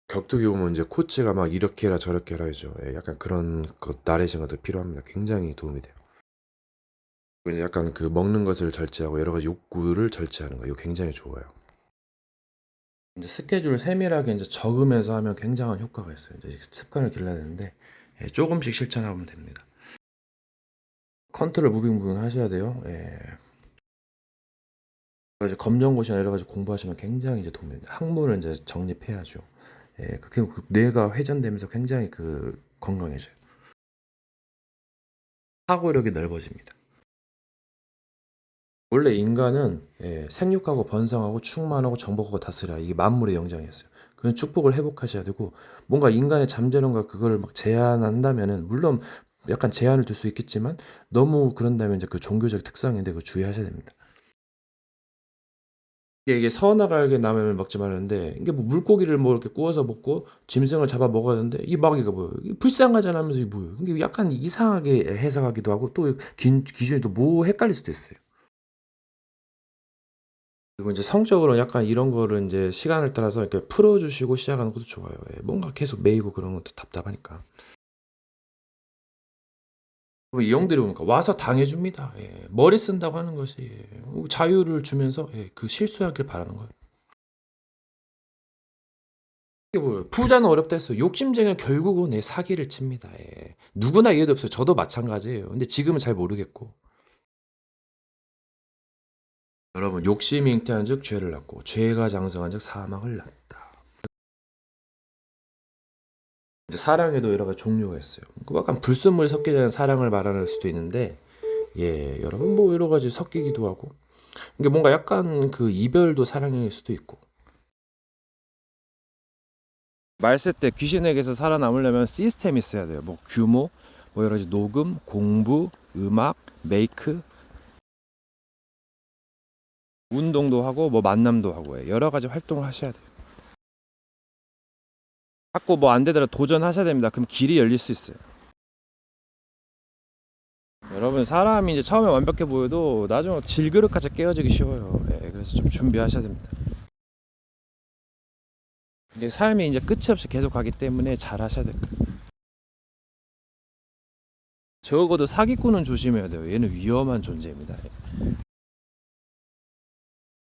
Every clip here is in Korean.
격투기 보면 이제 코치가 막 이렇게 해라 저렇게 해라 해죠. 예, 약간 그런 것 나레이션 것도 필요합니다. 굉장히 도움이 돼요. 그리고 이제 약간 그 먹는 것을 절제하고 여러 가지 욕구를 절제하는 거 이거 굉장히 좋아요. 이제 스케줄을 세밀하게 이제 적으면서 하면 굉장한 효과가 있어요. 이제 습관을 길러야 되는데 예, 조금씩 실천하면 됩니다. 컨트롤 무빙 하셔야 돼요. 예. 이제 검정고시나 여러 가지 공부하시면 굉장히 이제 도움이 됩니다. 학문을 이제 정립해야죠. 예, 그 뇌가 회전되면서 굉장히 그 건강해져요. 사고력이 넓어집니다. 원래 인간은 예, 생육하고 번성하고 충만하고 정복하고 다스려 이게 만물의 영장이었어요. 그 축복을 회복하셔야 되고 뭔가 인간의 잠재론과 그거를 막 제한한다면은 물론 약간 제한을 둘 수 있겠지만 너무 그런다면 이제 그 종교적 특성인데 그 주의하셔야 됩니다. 이게 서나가게 라면을 먹지 말았는데 이게 뭐 물고기를 뭐 이렇게 구워서 먹고 짐승을 잡아 먹어야 되는데 이 마귀가 뭐예요? 이게 불쌍하잖아 하면서 이게 뭐예요? 이게 약간 이상하게 해석하기도 하고 또 기준이 또 뭐 헷갈릴 수도 있어요. 그리고 이제 성적으로 약간 이런 거를 이제 시간을 따라서 이렇게 풀어 주시고 시작하는 것도 좋아요. 예. 뭔가 계속 매이고 그런 것도 답답하니까. 뭐 이 형들이 보니까 와서 당해 줍니다. 예. 머리 쓴다고 하는 것이 자유를 주면서 예 그 실수하길 바라는 거예요. 이게 뭐예요? 부자는 어렵다 했어요. 욕심쟁이는 결국은 예 사기를 칩니다. 예. 누구나 이해도 없어요. 저도 마찬가지예요. 근데 지금은 잘 모르겠고. 여러분 욕심이 잉태한즉 죄를 낳고 죄가 장성한즉 사망을 낳다. 이제 사랑에도 여러 가지 종류가 있어요. 그 약간 불순물이 섞이지 않은 사랑을 말하는 수도 있는데 예, 여러분 뭐 여러 가지 섞이기도 하고 이게 뭔가 약간 그 이별도 사랑일 수도 있고 말세 때 귀신에게서 살아남으려면 시스템이 있어야 돼요. 뭐 규모, 뭐 여러 가지 녹음, 공부, 음악, 메이크, 운동도 하고 뭐 만남도 하고 여러 가지 활동을 하셔야 돼요. 자꾸 뭐 안 되더라도 도전하셔야 됩니다. 그럼 길이 열릴 수 있어요. 여러분 사람이 이제 처음에 완벽해 보여도 나중에 질그릇같이 깨어지기 쉬워요. 예, 그래서 좀 준비하셔야 됩니다. 이제 삶이 이제 끝이 없이 계속 가기 때문에 잘 하셔야 돼요. 적어도 사기꾼은 조심해야 돼요. 얘는 위험한 존재입니다.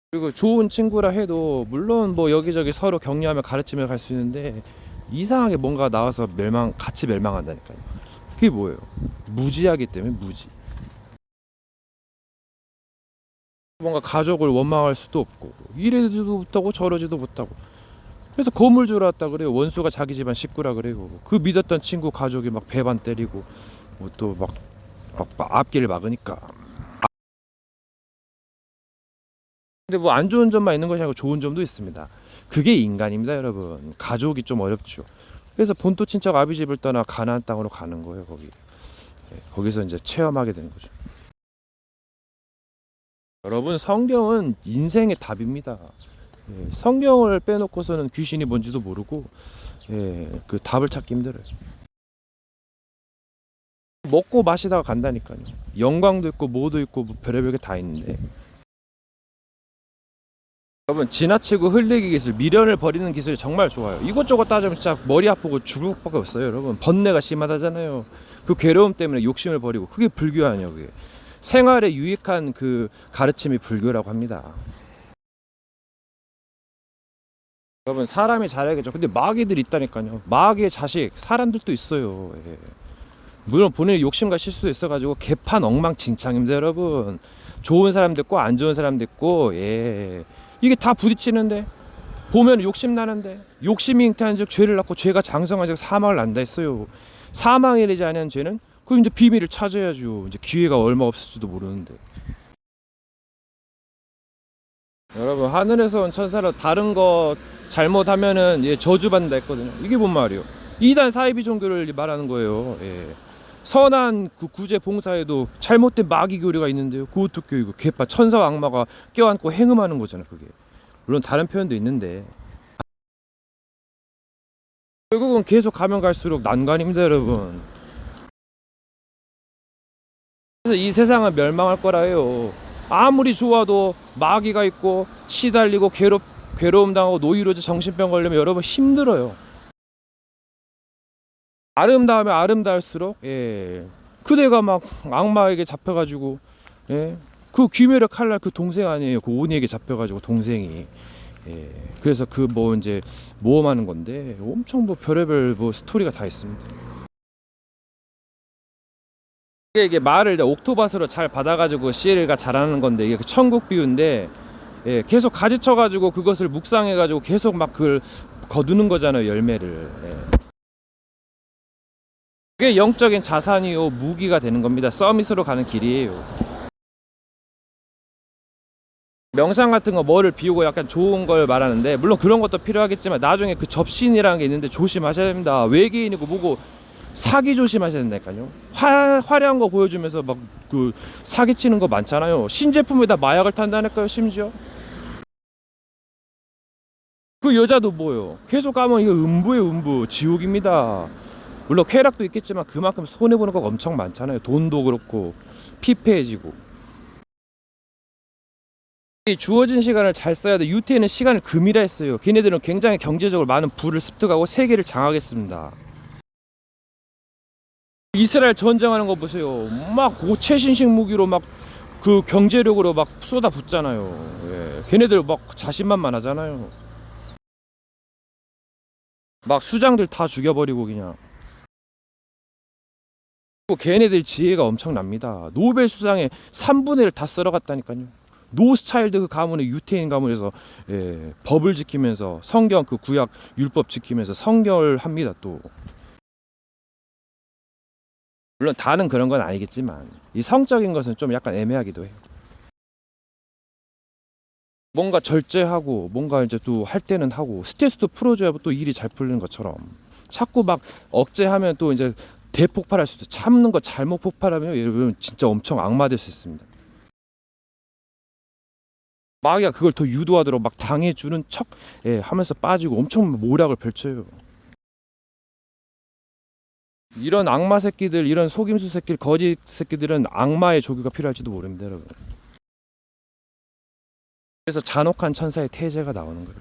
그리고 좋은 친구라 해도 물론 뭐 여기저기 서로 격려하며 가르치며 갈 수 있는데 이상하게 뭔가 나와서 같이 멸망한다니까요. 그게 뭐예요? 무지하기 때문에 무지. 뭔가 가족을 원망할 수도 없고 이래도 못하고 저러지도 못하고 그래서 거물줄 알았다 그래요. 원수가 자기 집안 식구라 그래요. 그 믿었던 친구 가족이 막 배반 때리고 뭐 또 막 앞길을 막으니까. 근데 뭐 안 좋은 점만 있는 것이 아니고 좋은 점도 있습니다. 그게 인간입니다, 여러분. 가족이 좀 어렵죠. 그래서 본토 친척 아비 집을 떠나 가나안 땅으로 가는 거예요, 거기. 예, 거기서 이제 체험하게 되는 거죠. 여러분, 성경은 인생의 답입니다. 예, 성경을 빼놓고서는 귀신이 뭔지도 모르고 예, 그 답을 찾기 힘들어요. 먹고 마시다가 간다니까요. 영광도 있고 뭐도 있고 뭐 별의별 게 다 있는데 여러분 지나치고 흘리기 기술, 미련을 버리는 기술이 정말 좋아요. 이것저것 따지면 진짜 머리 아프고 죽을 것밖에 없어요. 여러분 번뇌가 심하다잖아요. 그 괴로움 때문에 욕심을 버리고 그게 불교 아니에요. 그게 생활에 유익한 그 가르침이 불교라고 합니다. 여러분 사람이 잘해야겠죠. 근데 마귀들 있다니까요. 마귀의 자식 사람들도 있어요. 예. 물론 본인의 욕심과 실수도 있어가지고 개판 엉망진창입니다, 여러분. 좋은 사람도 있고 안 좋은 사람도 있고 예. 이게 다 부딪히는데 보면 욕심 나는데 욕심이 잉태한즉 죄를 낳고 죄가 장성한즉 사망을 난다 했어요. 사망에 이르지 않은 죄는 그 이제 비밀을 찾아야죠. 이제 기회가 얼마 없을지도 모르는데. 여러분 하늘에서 온 천사로 다른 거 잘못하면은 예, 저주받는다 했거든요. 이게 뭔 말이에요? 이단 사이비 종교를 말하는 거예요. 예. 선한 그 구제 봉사에도 잘못된 마귀 교리가 있는데요. 그것도 교육이고 개파 천사와 악마가 껴안고 행음하는 거잖아요. 그게 물론 다른 표현도 있는데 결국은 계속 가면 갈수록 난관입니다, 여러분. 그래서 이 세상은 멸망할 거라 해요. 아무리 좋아도 마귀가 있고 시달리고 괴로움 당하고 노이로제 정신병 걸리면 여러분 힘들어요. 아름다우면 아름다울수록 그대가 막 악마에게 잡혀가지고 그 귀멸의 칼날 그 동생 아니에요. 그 오니에게 잡혀가지고 동생이 그래서 그 뭐 이제 모험하는 건데 엄청 뭐 별의별 뭐 스토리가 다 있습니다. 이게 말을 옥토바스로 잘 받아가지고 CL가 잘하는 건데 이게 그 천국 비유인데 계속 가지쳐가지고 그것을 묵상해가지고 계속 막 그걸 거두는 거잖아요. 열매를. 그게 영적인 자산이요 무기가 되는 겁니다. 서밋으로 가는 길이에요. 명상 같은 거 뭐를 비우고 약간 좋은 걸 말하는데 물론 그런 것도 필요하겠지만 나중에 그 접신이라는 게 있는데 조심하셔야 됩니다. 외계인이고 뭐고 사기 조심하셔야 된다니까요. 화려한 거 보여주면서 막 그 사기치는 거 많잖아요. 신제품에다 마약을 탄다니까요. 심지어 그 여자도 뭐요 계속 가면 이거 음부예요. 음부 지옥입니다. 물론 쾌락도 있겠지만 그만큼 손해보는 거 엄청 많잖아요. 돈도 그렇고 피폐해지고 이 주어진 시간을 잘 써야 돼. 유태인은 시간을 금이라 했어요. 걔네들은 굉장히 경제적으로 많은 부를 습득하고 세계를 장악했습니다. 이스라엘 전쟁하는 거 보세요. 막 최신식 무기로 막 그 경제력으로 막 쏟아붓잖아요. 걔네들 막 자신만만하잖아요. 막 수장들 다 죽여버리고 그냥. 걔네들 지혜가 엄청납니다. 노벨 수상의 3분의 1 다 썰어갔다니까요. 노스차일드 그 가문의 유태인 가문에서 법을 지키면서 성경 그 구약 율법 지키면서 성결 합니다. 또 물론 다는 그런 건 아니겠지만 이 성적인 것은 좀 약간 애매하기도 해요. 뭔가 절제하고 뭔가 이제 또 할 때는 하고 스트레스도 풀어줘야 또 일이 잘 풀리는 것처럼 자꾸 막 억제하면 또 이제 대폭발할 수도 참는 거 잘못 폭발하면 여러분 진짜 엄청 악마 될 수 있습니다. 마귀가 그걸 더 유도하도록 막 당해주는 척 하면서 빠지고 엄청 모략을 펼쳐요. 이런 악마 새끼들, 이런 속임수 새끼들, 거짓 새끼들은 악마의 조교가 필요할지도 모릅니다, 여러분. 그래서 잔혹한 천사의 태제가 나오는 거예요.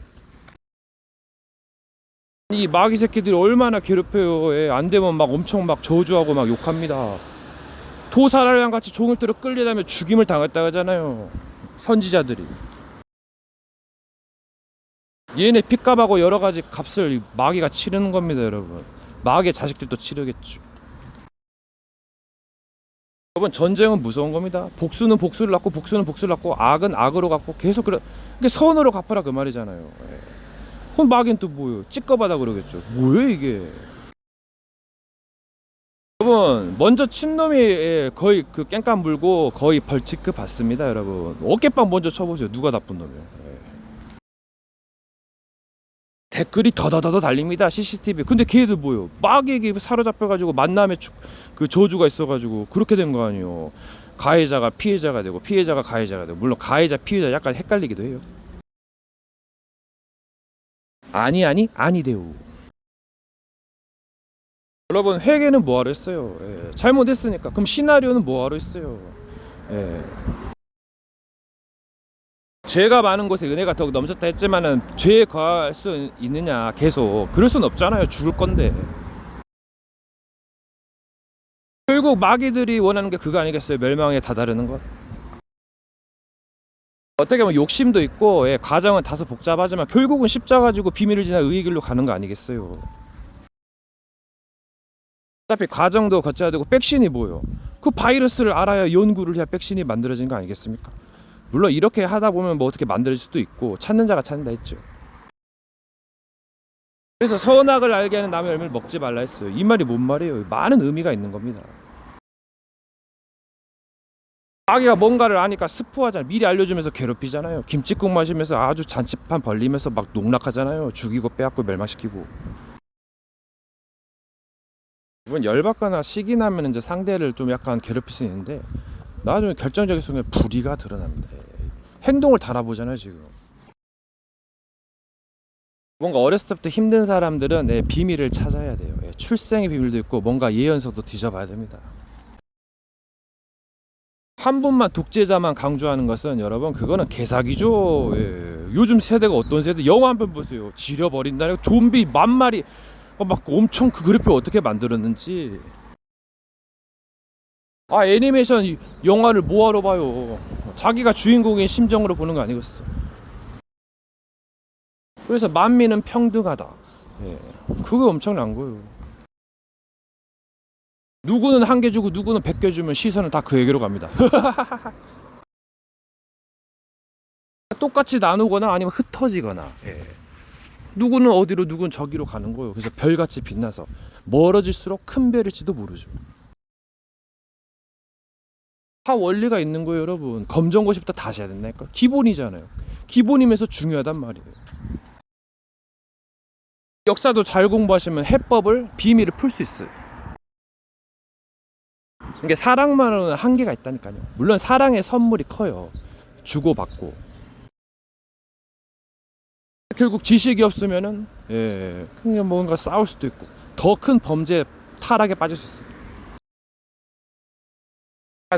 이 마귀 새끼들이 얼마나 괴롭혀요. 안 되면 막 엄청 막 저주하고 막 욕합니다. 도사라랑 같이 종을 들어 끌려다면 죽임을 당했다 하잖아요. 선지자들이. 얘네 핏값하고 여러 가지 값을 마귀가 치르는 겁니다, 여러분. 마귀의 자식들도 치르겠죠. 여러분 전쟁은 무서운 겁니다. 복수는 복수를 낳고 복수는 복수를 낳고 악은 악으로 갚고 계속 그래. 이게 선으로 갚아라 그 말이잖아요. 그럼 마귀는 또 뭐예요? 찌꺼바다 그러겠죠. 뭐예요 이게? 여러분 먼저 친놈이 거의 그 깽판 물고 거의 벌칙급 받습니다, 여러분. 어깨빵 먼저 쳐보세요. 누가 나쁜 놈이에요? 댓글이 더더더더 달립니다. CCTV. 근데 걔들 뭐요? 마귀에게 사로잡혀가지고 만남의 그 저주가 있어가지고 그렇게 된 거 아니에요. 가해자가 피해자가 되고 피해자가 가해자가 되고 물론 가해자 피해자 약간 헷갈리기도 해요. 아니대요. 여러분 회계는 뭐하러 했어요? 잘못했으니까. 그럼 시나리오는 뭐하러 했어요? 죄가 많은 곳에 은혜가 더욱 넘쳤다 했지만은 죄에 거할 수 있느냐 계속 그럴 순 없잖아요. 죽을 건데 결국 마귀들이 원하는 게 그거 아니겠어요? 멸망에 다다르는 것. 어떻게 보면 욕심도 있고 과정은 다소 복잡하지만 결국은 십자가 지고 비밀을 지나 의의 길로 가는 거 아니겠어요? 어차피 과정도 거쳐야 되고 백신이 뭐예요? 그 바이러스를 알아야 연구를 해야 백신이 만들어진 거 아니겠습니까? 물론 이렇게 하다 보면 뭐 어떻게 만들 수도 있고 찾는 자가 찾는다 했죠. 그래서 선악을 알게 하는 나무의 열매를 먹지 말라 했어요. 이 말이 뭔 말이에요? 많은 의미가 있는 겁니다. 마귀가 뭔가를 아니까 스포하잖아요. 미리 알려주면서 괴롭히잖아요. 김치국 마시면서 아주 잔치판 벌리면서 막 농락하잖아요. 죽이고 빼앗고 멸망시키고. 이번 열받거나 시기 나면 이제 상대를 좀 약간 괴롭힐 수 있는데 나중에 결정적인 순간에 불의가 드러납니다. 행동을 달아보잖아요 지금. 뭔가 어렸을 때부터 힘든 사람들은 비밀을 찾아야 돼요. 출생의 비밀도 있고 뭔가 예언서도 뒤져봐야 됩니다. 한 분만 독재자만 강조하는 것은 여러분 그거는 개사기죠. 요즘 세대가 어떤 세대? 영화 한 편 보세요. 지려버린다는 좀비 만 마리 막 엄청 그 그래픽 어떻게 만들었는지. 아, 애니메이션 영화를 뭐하러 봐요? 자기가 주인공인 심정으로 보는 거 아니겠어. 그래서 만민은 평등하다. 예, 그게 엄청난 거예요. 누구는 한 개 주고 누구는 100개 주면 시선은 다 그에게로 갑니다. 똑같이 나누거나 아니면 흩어지거나. 예. 누구는 어디로 누구는 저기로 가는 거예요. 그래서 별같이 빛나서 멀어질수록 큰 별일지도 모르죠. 다 원리가 있는 거예요, 여러분. 검정고시부터 다시 해야 된다니까. 기본이잖아요. 기본이면서 중요하단 말이에요. 역사도 잘 공부하시면 해법을 비밀을 풀 수 있어요. 이게 사랑만으로는 한계가 있다니까요. 물론 사랑의 선물이 커요. 주고받고. 결국 지식이 없으면은 그냥 뭔가 싸울 수도 있고 더 큰 범죄 타락에 빠질 수 있어요.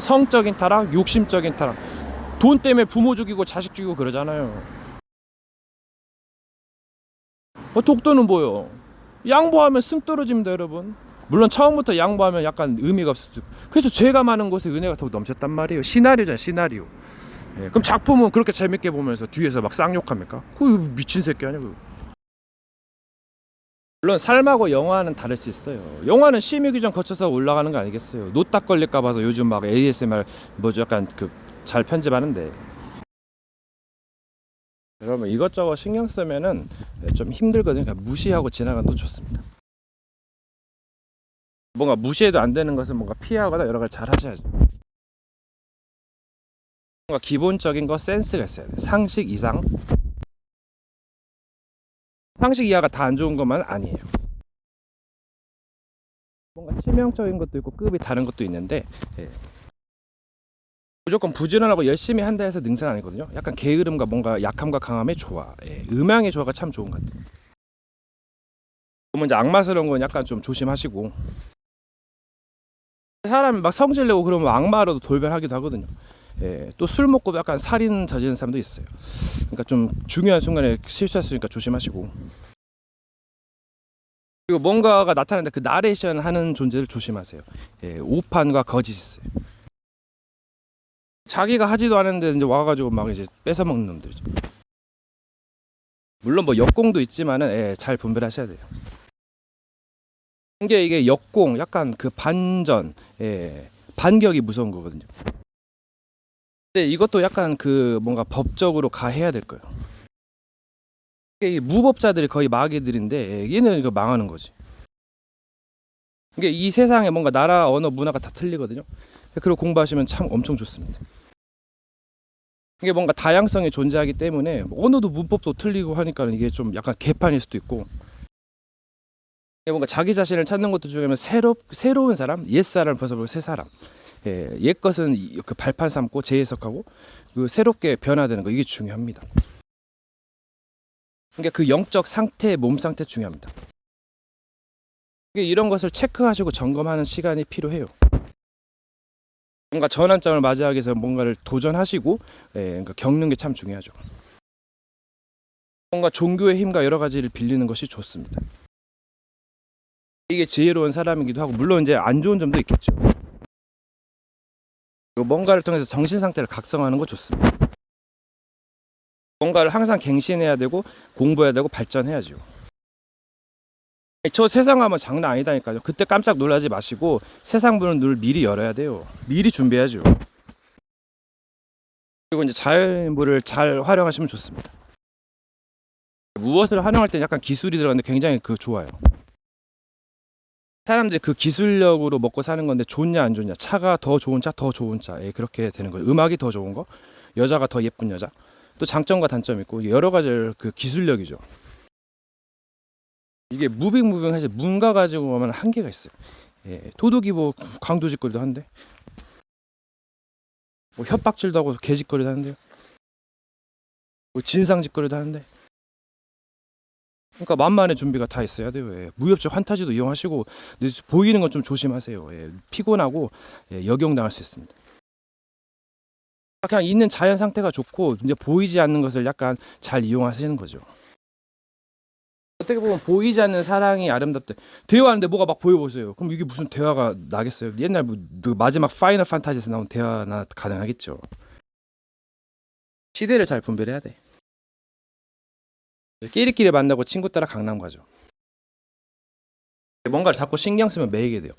성적인 타락, 욕심적인 타락. 돈 때문에 부모 죽이고 자식 죽이고 그러잖아요. 독도는 뭐요? 양보하면 승 떨어집니다, 여러분. 물론 처음부터 양보하면 약간 의미가 없을 수도 있고. 그래서 죄가 많은 곳에 은혜가 더 넘쳤단 말이에요. 시나리오잖아요, 시나리오. 그럼 작품은 그렇게 재밌게 보면서 뒤에서 막 쌍욕합니까? 그 미친 새끼 아니고. 물론 삶하고 영화는 다를 수 있어요. 영화는 심의 규정 거쳐서 올라가는 거 아니겠어요. 노딱 걸릴까 봐서 요즘 막 ASMR 뭐죠, 약간 그 잘 편집하는데. 여러분 이것저것 신경 쓰면은 좀 힘들거든요. 그냥 무시하고 지나가는 것도 좋습니다. 뭔가 무시해도 안 되는 것은 뭔가 피하거나 여러 가지 잘 하셔야죠. 뭔가 기본적인 거 센스가 있어야 돼요. 상식 이상. 상식 이하가 다 안 좋은 것만 아니에요. 뭔가 치명적인 것도 있고 급이 다른 것도 있는데 무조건 부지런하고 열심히 한다 해서 능사는 아니거든요. 약간 게으름과 뭔가 약함과 강함의 조화, 음양의 조화가 참 좋은 것 같아요. 그러면 이제 악마스러운 건 약간 좀 조심하시고. 사람이 막 성질내고 그러면 악마로도 돌변하기도 하거든요. 또 술 먹고 약간 살인 저지르는 사람도 있어요. 그러니까 좀 중요한 순간에 실수할 수 있으니까 조심하시고. 그리고 뭔가가 나타나는데 그 나레이션 하는 존재를 조심하세요. 오판과 거짓이 있어요. 자기가 하지도 않았는데 이제 와가지고 막 이제 뺏어 먹는 놈들이죠. 물론 뭐 역공도 있지만은 잘 분별하셔야 돼요. 이게 역공, 약간 그 반전, 반격이 무서운 거거든요. 근데 이것도 약간 그 뭔가 법적으로 가해야 될 거예요. 이게 무법자들이 거의 마귀들인데 얘는 이거 망하는 거지. 이게 이 세상에 뭔가 나라, 언어, 문화가 다 틀리거든요. 그리고 공부하시면 참 엄청 좋습니다. 이게 뭔가 다양성이 존재하기 때문에 언어도 문법도 틀리고 하니까 이게 좀 약간 개판일 수도 있고. 뭔가 자기 자신을 찾는 것도 중요하면 새로운 사람, 옛 사람을 벗어버리고 새 사람. 옛 것은 그 발판 삼고 재해석하고 그 새롭게 변화되는 거, 이게 중요합니다. 그러니까 그 영적 상태, 몸 상태 중요합니다. 이런 것을 체크하시고 점검하는 시간이 필요해요. 뭔가 전환점을 맞이하기 위해서 뭔가를 도전하시고 그러니까 겪는 게 참 중요하죠. 뭔가 종교의 힘과 여러 가지를 빌리는 것이 좋습니다. 이게 지혜로운 사람이기도 하고, 물론 이제 안 좋은 점도 있겠죠. 뭔가를 통해서 정신 상태를 각성하는 거 좋습니다. 뭔가를 항상 갱신해야 되고 공부해야 되고 발전해야죠. 저 세상 가면 장난 아니다니까요. 그때 깜짝 놀라지 마시고 세상 문을 늘 미리 열어야 돼요. 미리 준비해야죠. 그리고 이제 자연물을 잘 활용하시면 좋습니다. 무엇을 활용할 때 약간 기술이 들어가는데 굉장히 좋아요. 사람들이 그 기술력으로 먹고 사는 건데 좋냐 안 좋냐, 차가 더 좋은 차, 더 좋은 차, 그렇게 되는 거예요. 음악이 더 좋은 거, 여자가 더 예쁜 여자. 또 장점과 단점이 있고 여러 가지 그 기술력이죠. 이게 무빙무빙해서 문가 가지고 오면 한계가 있어요. 도둑이 뭐 강도짓거리도 한데, 뭐 협박질도 하고 개짓거리도 하는데요. 뭐 진상짓거리도 하는데. 그러니까 만만의 준비가 다 있어야 돼요. 무협지 환타지도 이용하시고, 보이는 건 좀 조심하세요. 피곤하고 역용당할 수 있습니다. 그냥 있는 자연 상태가 좋고 이제 보이지 않는 것을 약간 잘 이용하시는 거죠. 어떻게 보면 보이지 않는 사랑이 아름답대. 대화하는데 뭐가 막 보여보세요. 그럼 이게 무슨 대화가 나겠어요? 옛날 그 마지막 파이널 판타지에서 나온 대화나 가능하겠죠. 시대를 잘 분별해야 돼. 끼리끼리 만나고 친구 따라 강남 가죠. 뭔가를 자꾸 신경 쓰면 매이게 돼요.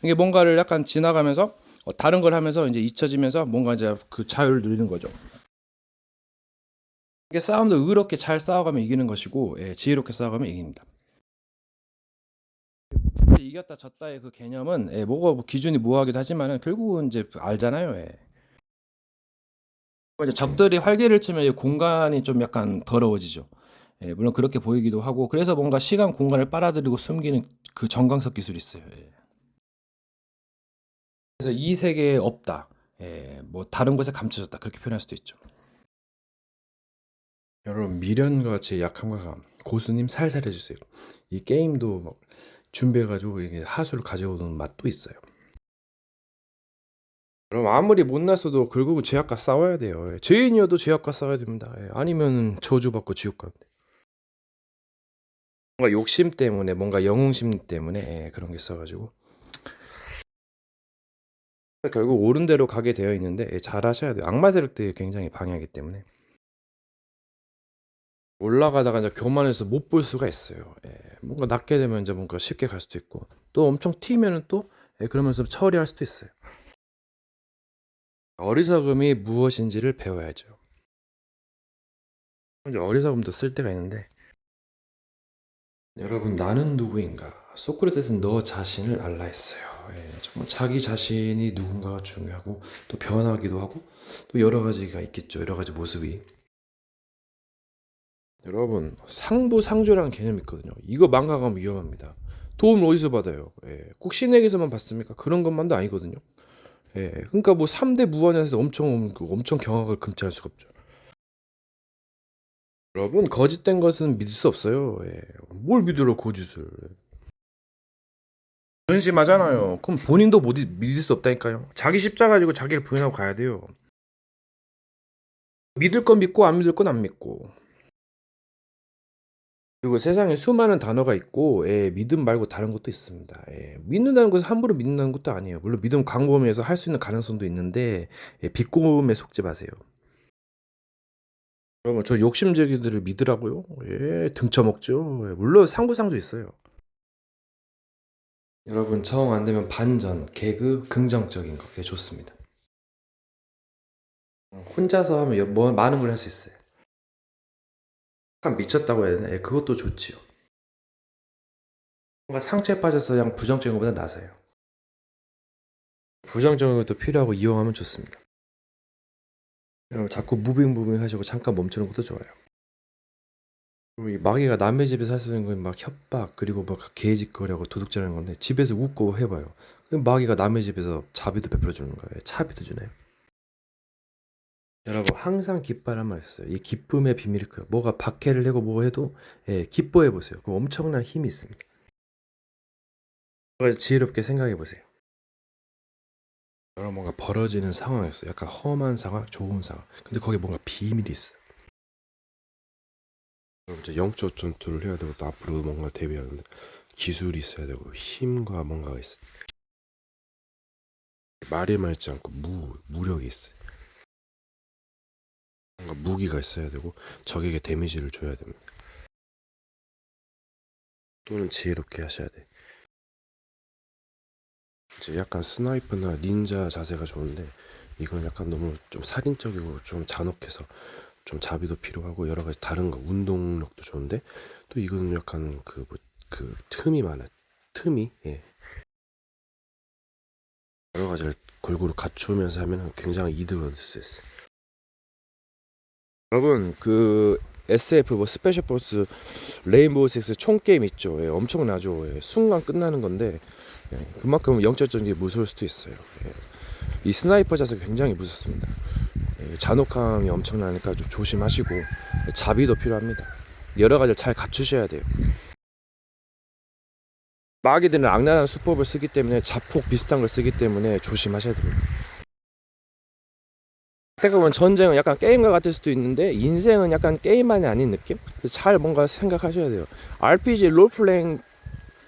이게 뭔가를 약간 지나가면서 다른 걸 하면서 이제 잊혀지면서 뭔가 이제 그 자유를 누리는 거죠. 이게 싸움도 의롭게 잘 싸워가면 이기는 것이고, 지혜롭게 싸워가면 이깁니다. 이겼다 졌다의 그 개념은 뭐가 뭐 기준이 모호하기도 하지만은 결국은 이제 알잖아요. 이제 적들이 활개를 치면 공간이 좀 약간 더러워지죠. 물론 그렇게 보이기도 하고 그래서 뭔가 시간 공간을 빨아들이고 숨기는 그 정광석 기술이 있어요. 그래서 이 세계에 없다. 뭐 다른 곳에 감춰졌다. 그렇게 표현할 수도 있죠. 여러분 미련과 제 약함과 감 고수님 살살 해주세요. 이 게임도 막 준비해가지고 이게 하수를 가져오는 맛도 있어요. 그럼 아무리 못났어도 결국은 죄악과 싸워야 돼요. 죄인이어도 죄악과 싸워야 됩니다. 아니면 저주받고 지옥 가는데. 뭔가 욕심 때문에 뭔가 영웅심 때문에 그런 게 있어가지고 결국 옳은 대로 가게 되어 있는데 잘 하셔야 돼요. 악마 세력들이 굉장히 방해하기 때문에 올라가다가 이제 교만해서 못 볼 수가 있어요. 뭔가 낮게 되면 이제 뭔가 쉽게 갈 수도 있고 또 엄청 튀면은 또 그러면서 처리할 수도 있어요. 어리석음이 무엇인지를 배워야죠. 이제 어리석음도 쓸 때가 있는데 여러분 나는 누구인가? 소크라테스는 너 자신을 알라 했어요. 정말 자기 자신이 누군가가 중요하고 또 변하기도 하고 또 여러 가지가 있겠죠. 여러 가지 모습이. 여러분 상부상조라는 개념이 있거든요. 이거 망각하면 위험합니다. 도움을 어디서 받아요? 꼭 신에게서만 받습니까? 그런 것만도 아니거든요. 그러니까 뭐 3대 무한에서 엄청 경악을 금치할 수가 없죠. 여러분 거짓된 것은 믿을 수 없어요. 뭘 믿으러 거짓을? 근심하잖아요. 그럼 본인도 못 믿을 수 없다니까요. 자기 십자가 가지고 자기를 부인하고 가야 돼요. 믿을 건 믿고 안 믿을 건 안 믿고. 그리고 세상에 수많은 단어가 있고 믿음 말고 다른 것도 있습니다. 믿는다는 것은 함부로 믿는다는 것도 아니에요. 물론 믿음 광범위해서 할 수 있는 가능성도 있는데 비꼬음에 속지 마세요. 여러분 저 욕심쟁이들을 믿으라고요? 등쳐먹죠. 물론 상부상도 있어요. 여러분 정 안 되면 반전, 개그, 긍정적인 거 그게 좋습니다. 혼자서 하면 뭐 많은 걸 할 수 있어요. 약간 미쳤다고 해야 되나? 그것도 좋지요. 뭔가 상처에 빠져서 그냥 부정적인 것보다 나아요. 부정적인 것도 필요하고 이용하면 좋습니다. 여러분 자꾸 무빙 하시고 잠깐 멈추는 것도 좋아요. 그리고 이 마귀가 남의 집에서 할 수 있는 건 막 협박 그리고 막 개짓거리하고 도둑질하는 건데 집에서 웃고 해봐요. 그럼 마귀가 남의 집에서 자비도 베풀어 주는 거예요. 차비도 주네요. 여러분 항상 기뻐하란 말 있어요. 이 기쁨의 비밀이 커요. 뭐가 박해를 내고 뭐 해도 기뻐해 보세요. 그럼 엄청난 힘이 있습니다. 그래서 지혜롭게 생각해 보세요. 여러분 뭔가 벌어지는 상황에서 약간 험한 상황, 좋은 상황. 근데 거기에 뭔가 비밀이 있어. 여러분 이제 영적 전투를 해야 되고 또 앞으로 뭔가 대비하는데 기술이 있어야 되고 힘과 뭔가가 있어. 말이 많지 않고 무력이 있어요. 뭔가 무기가 있어야 되고 적에게 데미지를 줘야 됩니다. 또는 지혜롭게 하셔야 돼. 이제 약간 스나이퍼나 닌자 자세가 좋은데 이건 약간 너무 좀 살인적이고 좀 잔혹해서 좀 자비도 필요하고 여러 가지 다른 거 운동력도 좋은데 또 이거는 약간 그 틈이 많아. 틈이 여러 가지를 골고루 갖추면서 하면 굉장히 이득을 얻을 수 있어요. 여러분 그 SF 뭐 스페셜 포스 레인보우 식스 총 게임 있죠. 엄청나죠. 순간 끝나는 건데 그만큼 영적 전쟁이 무서울 수도 있어요. 이 스나이퍼 자세가 굉장히 무섭습니다. 잔혹함이 엄청나니까 좀 조심하시고 자비도 필요합니다. 여러 가지를 잘 갖추셔야 돼요. 마귀들은 악랄한 수법을 쓰기 때문에 자폭 비슷한 걸 쓰기 때문에 조심하셔야 됩니다. 어떻게 보면 전쟁은 약간 게임과 같을 수도 있는데 인생은 약간 게임만이 아닌 느낌? 잘 뭔가 생각하셔야 돼요. RPG 롤플레잉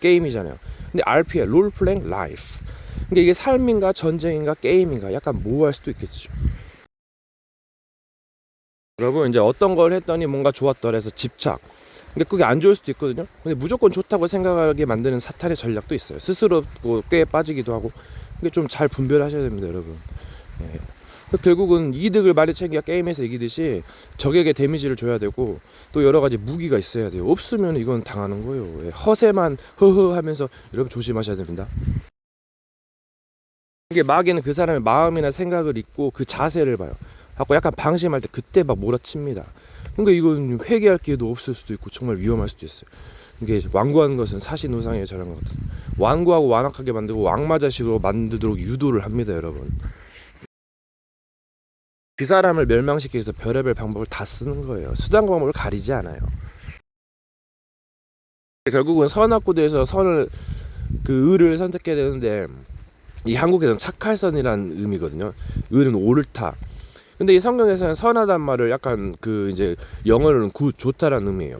게임이잖아요. 근데 RP야 롤플레잉 라이프. 그러니까 이게 삶인가 전쟁인가 게임인가 약간 모호할 수도 있겠죠. 여러분 이제 어떤 걸 했더니 뭔가 좋았더라 해서 집착. 근데 그게 안 좋을 수도 있거든요. 근데 무조건 좋다고 생각하게 만드는 사탄의 전략도 있어요. 스스로 뭐 꽤 빠지기도 하고. 이게 좀 잘 분별하셔야 됩니다, 여러분. 예. 결국은 이득을 많이 챙겨야 게임에서 이기듯이 적에게 데미지를 줘야 되고 또 여러 가지 무기가 있어야 돼요. 없으면 이건 당하는 거예요. 예. 허세만 허허 하면서 여러분 조심하셔야 됩니다. 이게 마귀는 그 사람의 마음이나 생각을 읽고 그 자세를 봐요. 하고 약간 방심할 때 그때 막 몰아칩니다. 그러니까 이건 회개할 기회도 없을 수도 있고 정말 위험할 수도 있어요. 이게 완고하는 것은 사신우상의 저런 것 같아요. 완고하고 완악하게 만들고 왕마자식으로 만들도록 유도를 합니다, 여러분. 그 사람을 멸망시키기 위해서 별의별 방법을 다 쓰는 거예요. 수단 방법을 가리지 않아요. 결국은 선악구도에서 선을 그 의를 선택해야 되는데 이 한국에서는 착할선이라는 의미거든요. 의는 옳다. 근데 이 성경에서는 선하단 말을 약간 그 이제 영어로는 굿 좋다라는 의미예요.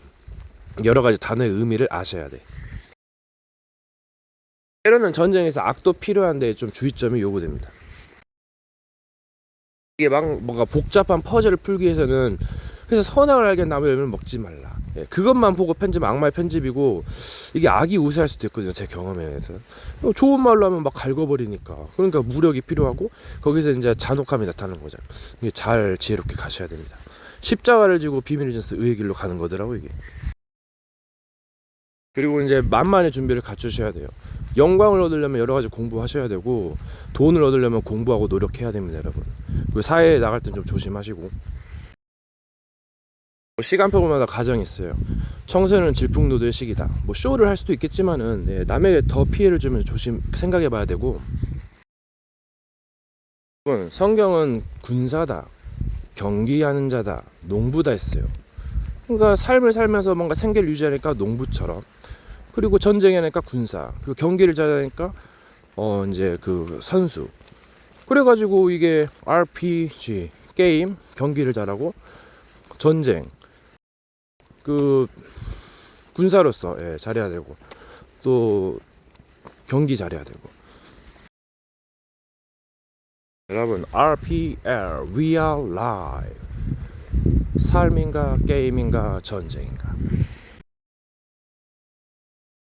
여러 가지 단어의 의미를 아셔야 돼. 때로는 전쟁에서 악도 필요한데 좀 주의점이 요구됩니다. 이게 막 뭔가 복잡한 퍼즐을 풀기 위해서는 그래서 선악을 알게 나무 열매를 먹지 말라. 예, 그것만 보고 편집 악마의 편집이고 이게 악이 우세할 수도 있거든요. 제 경험에서 좋은 말로 하면 막 갈궈버리니까 그러니까 무력이 필요하고 거기서 이제 잔혹함이 나타나는 거잖아요. 이게 잘 지혜롭게 가셔야 됩니다. 십자가를 지고 비밀을 전서 의의 길로 가는 거더라고 이게. 그리고 이제 만만의 준비를 갖추셔야 돼요. 영광을 얻으려면 여러 가지 공부하셔야 되고 돈을 얻으려면 공부하고 노력해야 됩니다, 여러분. 그리고 사회에 나갈 땐 좀 조심하시고. 시간표마다 가정이 있어요. 청소년은 질풍노도의 시기다. 뭐 쇼를 할 수도 있겠지만은 네, 남에게 더 피해를 주면 조심 생각해봐야 되고. 성경은 군사다, 경기하는 자다, 농부다 했어요. 그러니까 삶을 살면서 뭔가 생계를 유지하니까 농부처럼, 그리고 전쟁하니까 군사, 그리고 경기를 잘하니까 이제 그 선수. 그래가지고 이게 RPG 게임 경기를 잘하고 전쟁 그 군사로서 예, 잘해야 되고 또 경기 잘해야 되고. 여러분 RPL Real Life 삶인가 게임인가 전쟁인가.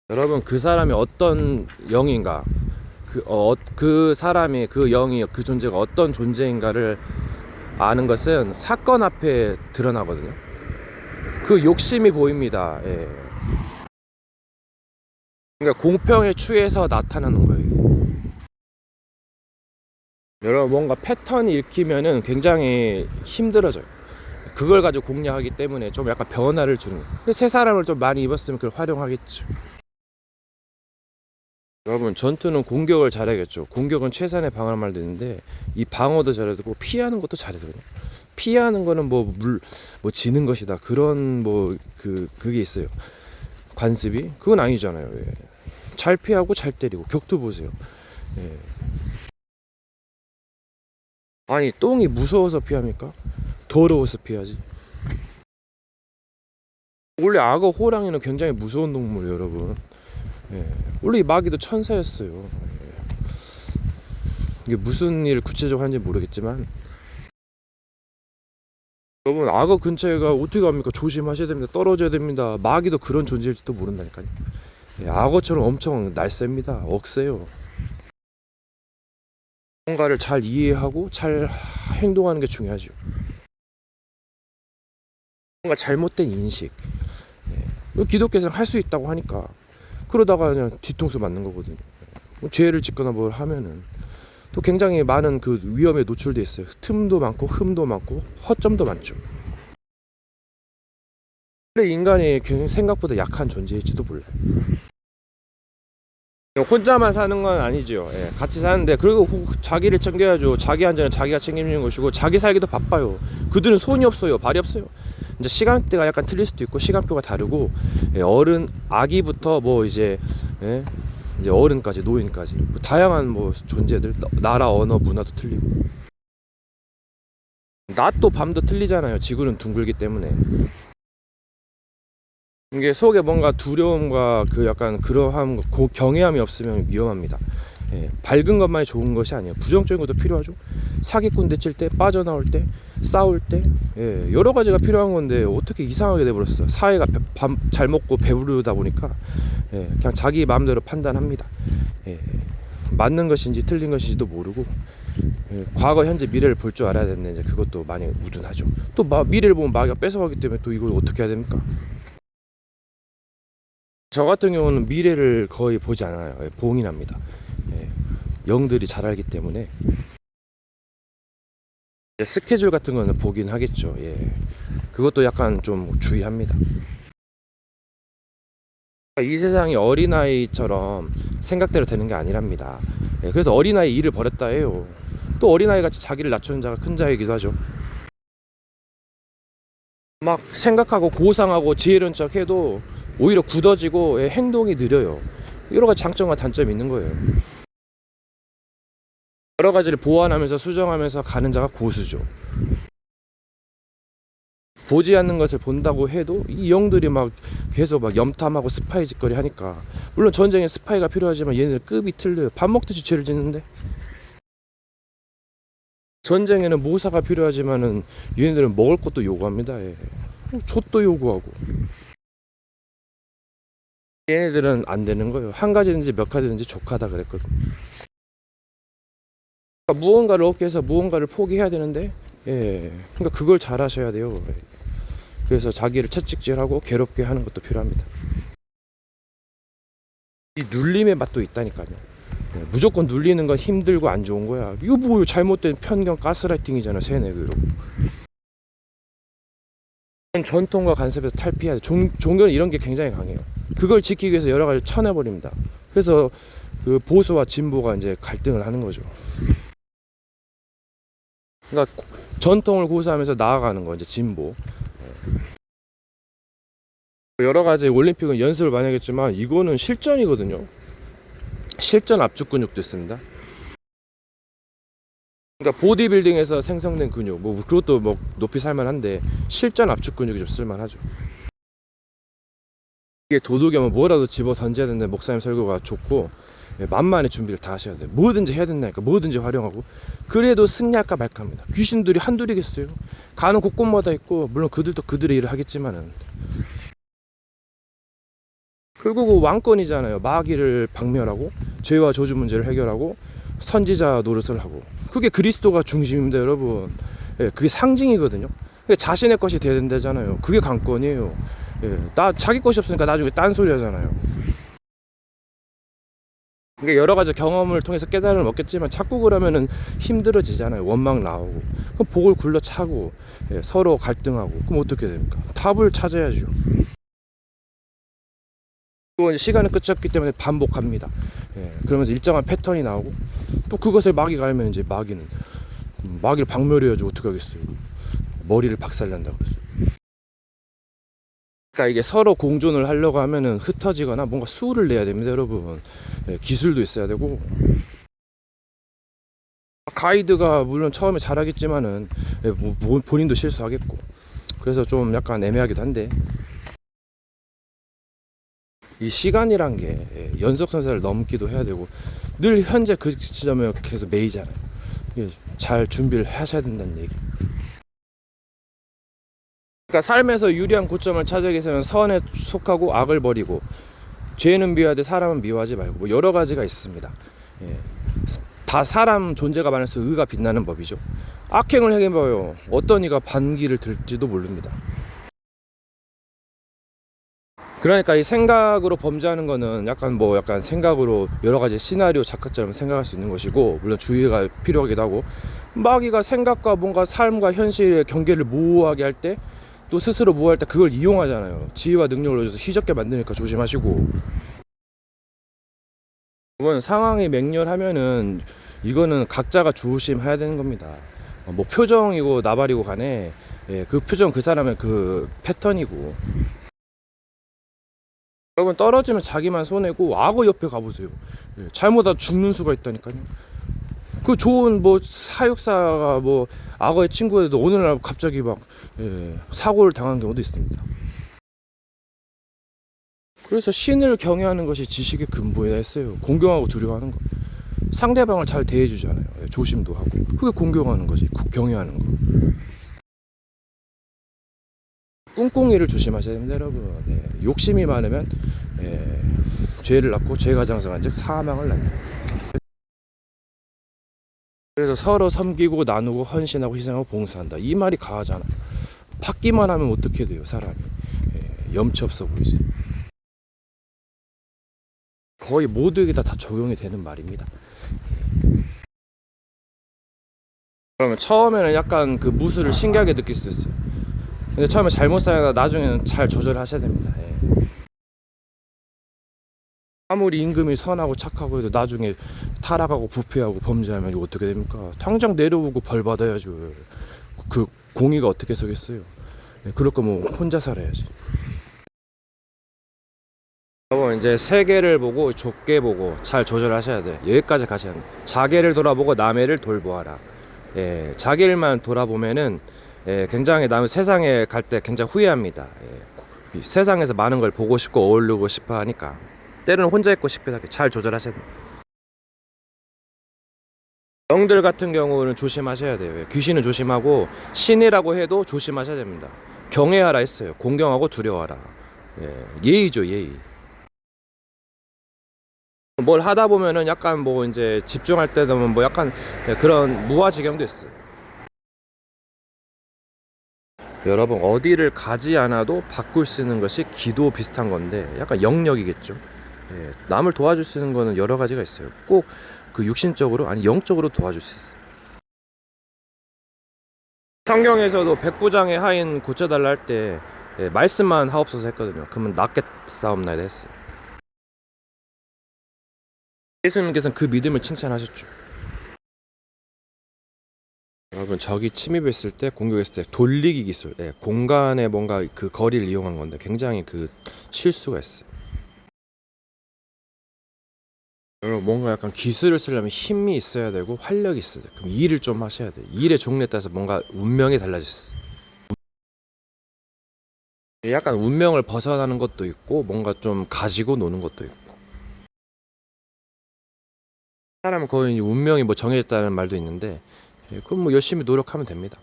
여러분 그 사람이 어떤 영인가 그 사람이 그 영이 그 존재가 어떤 존재인가를 아는 것은 사건 앞에 드러나거든요. 그 욕심이 보입니다. 예. 그러니까 공평에 취해서 나타나는 거예요. 이게. 여러분 뭔가 패턴이 읽히면은 굉장히 힘들어져요. 그걸 가지고 공략하기 때문에 좀 약간 변화를 주는 거예요. 새 사람을 좀 많이 입었으면 그걸 활용하겠죠. 여러분 전투는 공격을 잘해야겠죠. 공격은 최선의 방어를 말되는데 이 방어도 잘해야 되고 피하는 것도 잘해야 되거든요. 피하는 거는 뭐 지는 것이다 그런 그게 있어요. 관습이 그건 아니잖아요. 예. 잘 피하고 잘 때리고 격투 보세요. 예. 아니 똥이 무서워서 피합니까? 더러워서 피하지. 원래 악어 호랑이는 굉장히 무서운 동물이에요, 여러분. 예. 원래 이 마귀도 천사였어요. 예. 이게 무슨 일 구체적으로 하는지 모르겠지만 여러분 악어 근처에가 어떻게 갑니까? 조심하셔야 됩니다. 떨어져야 됩니다. 마귀도 그런 존재일지도 모른다니까요. 예, 악어처럼 엄청 날쌔입니다. 억세요. 뭔가를 잘 이해하고 잘 행동하는 게 중요하죠. 뭔가 잘못된 인식. 예. 기독교에서는 할 수 있다고 하니까 그러다가 그냥 뒤통수 맞는 거거든요. 죄를 짓거나 뭘 하면은 또 굉장히 많은 그 위험에 노출돼 있어요. 틈도 많고 흠도 많고 허점도 많죠. 원래 인간이 생각보다 약한 존재일지도 몰라요. 혼자만 사는 건 아니죠. 예, 같이 사는데 그리고 자기를 챙겨야죠. 자기 안전은 자기가 책임지는 것이고 자기 살기도 바빠요. 그들은 손이 없어요. 발이 없어요. 이제 시간대가 약간 틀릴 수도 있고 시간표가 다르고 예, 어른 아기부터 뭐 이제 예, 이제 어른까지 노인까지 다양한 뭐 존재들 나라 언어 문화도 틀리고 낮도 밤도 틀리잖아요. 지구는 둥글기 때문에. 이게 속에 뭔가 두려움과 그 약간 그러함, 경외함이 없으면 위험합니다. 예, 밝은 것만이 좋은 것이 아니에요. 부정적인 것도 필요하죠. 사기꾼 대칠 때, 빠져나올 때, 싸울 때, 예, 여러 가지가 필요한 건데 어떻게 이상하게 돼버렸어. 사회가 잘 먹고 배부르다 보니까 예, 그냥 자기 마음대로 판단합니다. 예, 맞는 것인지 틀린 것인지도 모르고 예, 과거, 현재, 미래를 볼 줄 알아야 되는데 이제 그것도 많이 우둔하죠. 또 미래를 보면 마귀가 뺏어가기 때문에 또 이걸 어떻게 해야 됩니까? 저 같은 경우는 미래를 거의 보지 않아요. 예, 봉인합니다. 예, 영들이 잘 알기 때문에 스케줄 같은 거는 보긴 하겠죠. 예, 그것도 약간 좀 주의합니다. 이 세상이 어린아이처럼 생각대로 되는 게 아니랍니다. 예, 그래서 어린아이 일을 벌였다 해요. 또 어린아이 같이 자기를 낮추는 자가 큰 자이기도 하죠. 막 생각하고 고상하고 지혜로운 척 해도 오히려 굳어지고 예, 행동이 느려요. 여러 가지 장점과 단점이 있는 거예요. 여러 가지를 보완하면서 수정하면서 가는 자가 고수죠. 보지 않는 것을 본다고 해도 이 영들이 막 계속 막 염탐하고 스파이 짓거리 하니까, 물론 전쟁에 스파이가 필요하지만 얘네들 급이 틀려요. 밥 먹듯이 죄를 짓는데, 전쟁에는 모사가 필요하지만은 얘네들은 먹을 것도 요구합니다. 예. 촛도 요구하고. 얘네들은 안 되는 거예요. 한 가지든지 몇 가지든지 족하다 그랬거든. 그러니까 무언가를 얻기 위해서 무언가를 포기해야 되는데, 예, 그러니까 그걸 잘 하셔야 돼요. 예. 그래서 자기를 채찍질하고 괴롭게 하는 것도 필요합니다. 이 눌림의 맛도 있다니까요. 예, 무조건 눌리는 건 힘들고 안 좋은 거야. 이거 뭐 잘못된 편견 가스라이팅이잖아. 세뇌고 이러고. 전통과 간섭에서 탈피해야 돼. 종교는 이런 게 굉장히 강해요. 그걸 지키기 위해서 여러 가지 쳐내버립니다. 그래서 그 보수와 진보가 이제 갈등을 하는 거죠. 그러니까 전통을 고수하면서 나아가는 거 이제 진보. 여러 가지 올림픽은 연습을 많이 하겠지만 이거는 실전이거든요. 실전 압축 근육도 있습니다. 그러니까 보디빌딩에서 생성된 근육, 뭐 그것도 뭐 높이 살만한데 실전 압축 근육이 좀 쓸만하죠. 이게 도둑이면 뭐라도 집어 던져야 되는데 목사님 설교가 좋고, 만만의 준비를 다 하셔야 돼요. 뭐든지 해야 된다니까. 뭐든지 활용하고. 그래도 승리할까 말까 합니다. 귀신들이 한둘이겠어요. 가는 곳곳마다 있고, 물론 그들도 그들의 일을 하겠지만은 결국은 왕권이잖아요. 마귀를 박멸하고 죄와 저주 문제를 해결하고 선지자 노릇을 하고, 그게 그리스도가 중심입니다, 여러분. 예, 그게 상징이거든요. 자신의 것이 돼야 된다잖아요. 그게 관건이에요. 예, 자기 것이 없으니까 나중에 딴소리 하잖아요. 그러니까 여러 가지 경험을 통해서 깨달음을 얻겠지만 자꾸 그러면은 힘들어지잖아요. 원망 나오고, 그럼 복을 굴러차고, 예, 서로 갈등하고, 그럼 어떻게 됩니까? 답을 찾아야죠. 또 이제 시간은 끝이 없기 때문에 반복합니다. 예, 그러면서 일정한 패턴이 나오고, 또 그것을 마귀가 알면 이제 마귀를 박멸해야지 어떻게 하겠어요. 머리를 박살난다고 그러죠. 그러니까 이게 서로 공존을 하려고 하면은 흩어지거나 뭔가 수를 내야 됩니다, 여러분. 예, 기술도 있어야 되고. 가이드가 물론 처음에 잘하겠지만은 예, 본인도 실수하겠고. 그래서 좀 약간 애매하기도 한데, 이 시간이란 게 연속선상을 넘기도 해야 되고, 늘 현재 그 지점에 계속 매이잖아요. 잘 준비를 하셔야 된다는 얘기. 그러니까 삶에서 유리한 고점을 찾기 위해서는 선에 속하고 악을 버리고, 죄는 미워하되 사람은 미워하지 말고, 뭐 여러 가지가 있습니다. 예. 다 사람 존재가 많아서 의가 빛나는 법이죠. 악행을 행해봐요. 어떤 이가 반기를 들지도 모릅니다. 그러니까 이 생각으로 범죄하는 거는 약간 생각으로 여러 가지 시나리오 작가처럼 생각할 수 있는 것이고, 물론 주의가 필요하기도 하고, 마귀가 생각과 뭔가 삶과 현실의 경계를 모호하게 할 때, 또 스스로 모호할 때 그걸 이용하잖아요. 지혜와 능력을 얻어서 휘젓게 만드니까 조심하시고. 이건 상황이 맹렬하면은 이거는 각자가 조심해야 되는 겁니다. 뭐 표정이고 나발이고 간에, 예, 그 표정 그 사람의 그 패턴이고. 여러분, 떨어지면 자기만 손해고 악어 옆에 가보세요. 예, 잘못하다 죽는 수가 있다니까요. 그 좋은 뭐 사육사가 뭐 악어의 친구에도 어느 날 갑자기 막 사고를 당한 경우도 있습니다. 그래서 신을 경외하는 것이 지식의 근본이다 했어요. 공경하고 두려워하는 거. 상대방을 잘 대해주잖아요. 조심도 하고. 그게 공경하는 거지. 경외하는 거. 꿍꿍이를 조심하셔야 됩니다, 여러분. 욕심이 많으면 죄를 낳고 죄가 장성한즉 사망을 낳는다. 그래서 서로 섬기고 나누고 헌신하고 희생하고 봉사한다. 이 말이 가하잖아. 받기만 하면 어떻게 돼요, 사람이? 염치 없어 보이지. 거의 모두에게 다 적용이 되는 말입니다. 그러면 처음에는 약간 그 무술을 신기하게 느낄 수 있어요. 근데 처음에 잘못 사다가 나중에는 잘 조절하셔야 됩니다. 아무리 임금이 선하고 착하고 해도 나중에 타락하고 부패하고 범죄하면 이거 어떻게 됩니까? 당장 내려오고 벌 받아야죠. 그 공의가 어떻게 서겠어요? 그럴 거면 혼자 살아야지. 여러분 이제 세계를 보고 좁게 보고 잘 조절하셔야 돼. 여기까지 가셔야 돼. 자기를 돌아보고 남의 일을 돌보아라. 자기를만 돌아보면은 굉장히 남 세상에 갈 때 굉장히 후회합니다. 세상에서 많은 걸 보고 싶고 어울리고 싶어 하니까 때로는 혼자 있고 싶기도 하게 잘 조절하셔야 됩니다. 영들 같은 경우는 조심하셔야 돼요. 귀신은 조심하고 신이라고 해도 조심하셔야 됩니다. 경외하라 했어요. 공경하고 두려워하라. 예의죠, 예의. 뭘 하다 보면은 약간 뭐 이제 집중할 때 되면 뭐 약간 그런 무아지경도 있어요. 여러분 어디를 가지 않아도 바꿀 수 있는 것이 기도 비슷한 건데 약간 영역이겠죠. 남을 도와줄 수 있는 거는 여러 가지가 있어요. 꼭 그 육신적으로 아니 영적으로 도와줄 수 있어요. 성경에서도 백부장의 하인 고쳐달라 할 때 말씀만 하옵소서 했거든요. 그러면 낫게 싸움나이다 했어요. 예수님께서는 그 믿음을 칭찬하셨죠. 여러분 적이 침입했을 때 공격했을 때 돌리기 기술, 공간에 뭔가 그 거리를 이용한 건데 굉장히 그 실수가 있어요. 여러분 뭔가 약간 기술을 쓰려면 힘이 있어야 되고 활력이 있어야 돼. 그럼 일을 좀 하셔야 돼. 일의 종류에 따라서 뭔가 운명이 달라졌어. 약간 운명을 벗어나는 것도 있고 뭔가 좀 가지고 노는 것도 있고. 사람은 거의 운명이 뭐 정해졌다는 말도 있는데 그럼 뭐 열심히 노력하면 됩니다.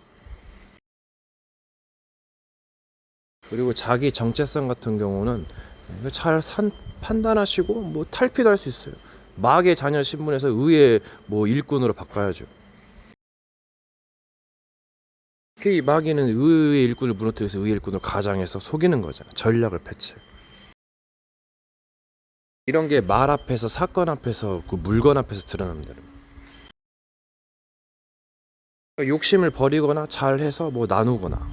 그리고 자기 정체성 같은 경우는 잘 판단하시고 뭐 탈피도 할 수 있어요. 마계 자녀 신분에서 의의 뭐 일꾼으로 바꿔야죠. 특히 마귀는 의의 일꾼을 무너뜨려서 의의 일꾼을 가장해서 속이는 거잖아. 전략을 펼쳐. 이런 게 말 앞에서 사건 앞에서 그 물건 앞에서 드러납니다. 욕심을 버리거나 잘해서 뭐 나누거나.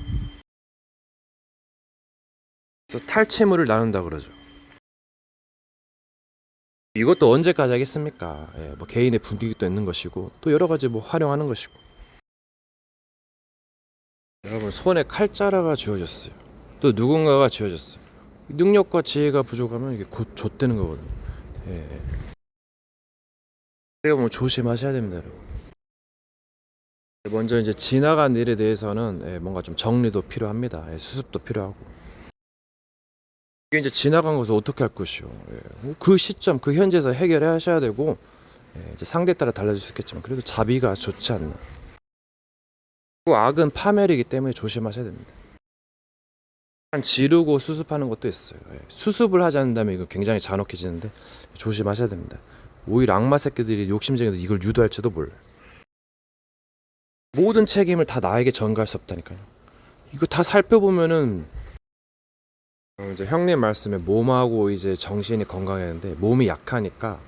그래서 탈취물을 나눈다 그러죠. 이것도 언제까지 하겠습니까? 뭐 개인의 분위기도 있는 것이고 또 여러 가지 뭐 활용하는 것이고. 여러분 손에 칼자루가 쥐어졌어요. 또 누군가가 쥐어졌어요. 능력과 지혜가 부족하면 이게 곧 좆되는 거거든요. 그래서 뭐 조심하셔야 됩니다, 여러분. 먼저 이제 지나간 일에 대해서는 뭔가 좀 정리도 필요합니다. 수습도 필요하고. 이게 이제 지나간 것을 어떻게 할 것이요? 그 시점, 그 현재에서 해결하셔야 되고 이제 상대에 따라 달라질 수 있겠지만 그래도 자비가 좋지 않나. 그리고 악은 파멸이기 때문에 조심하셔야 됩니다. 지르고 수습하는 것도 있어요. 수습을 하지 않는다면 이거 굉장히 잔혹해지는데 조심하셔야 됩니다. 오히려 악마 새끼들이 욕심쟁이들 이걸 유도할지도 몰라요. 모든 책임을 다 나에게 전가할 수 없다니까요. 이거 다 살펴보면은 이제 형님 말씀에 몸하고 이제 정신이 건강했는데 몸이 약하니까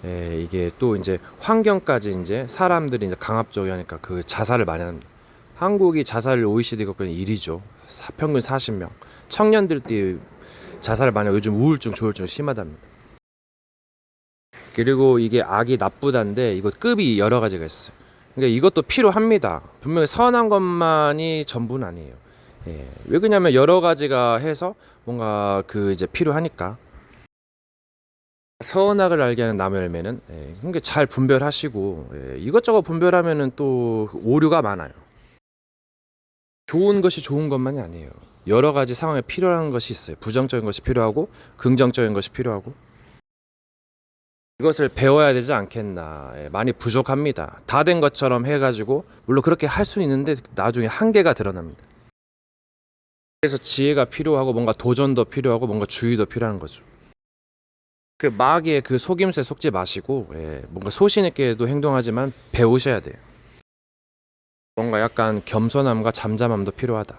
이게 또 이제 환경까지 이제 사람들이 이제 강압적이 하니까 그 자살을 많이 합니다. 한국이 자살 OECD 국가는 1위죠. 평균 40명. 청년들끼리 자살을 많이 하고 요즘 우울증, 조울증 심하답니다. 그리고 이게 악이 나쁘다는데 이거 급이 여러 가지가 있어요. 그러니까 이것도 필요합니다. 분명히 선한 것만이 전부는 아니에요. 왜 그러냐면 여러 가지가 해서 뭔가 그 이제 필요하니까. 서운학을 알게 하는 나무 열매는 그러니까 잘 분별하시고 이것저것 분별하면은 또 오류가 많아요. 좋은 것이 좋은 것만이 아니에요. 여러 가지 상황에 필요한 것이 있어요. 부정적인 것이 필요하고 긍정적인 것이 필요하고 이것을 배워야 되지 않겠나. 많이 부족합니다. 다 된 것처럼 해가지고 물론 그렇게 할 수 있는데 나중에 한계가 드러납니다. 그래서 지혜가 필요하고 뭔가 도전도 필요하고 뭔가 주의도 필요한 거죠. 그 마귀의 그 속임수에 속지 마시고 뭔가 소신 있게도 행동하지만 배우셔야 돼요. 뭔가 약간 겸손함과 잠잠함도 필요하다.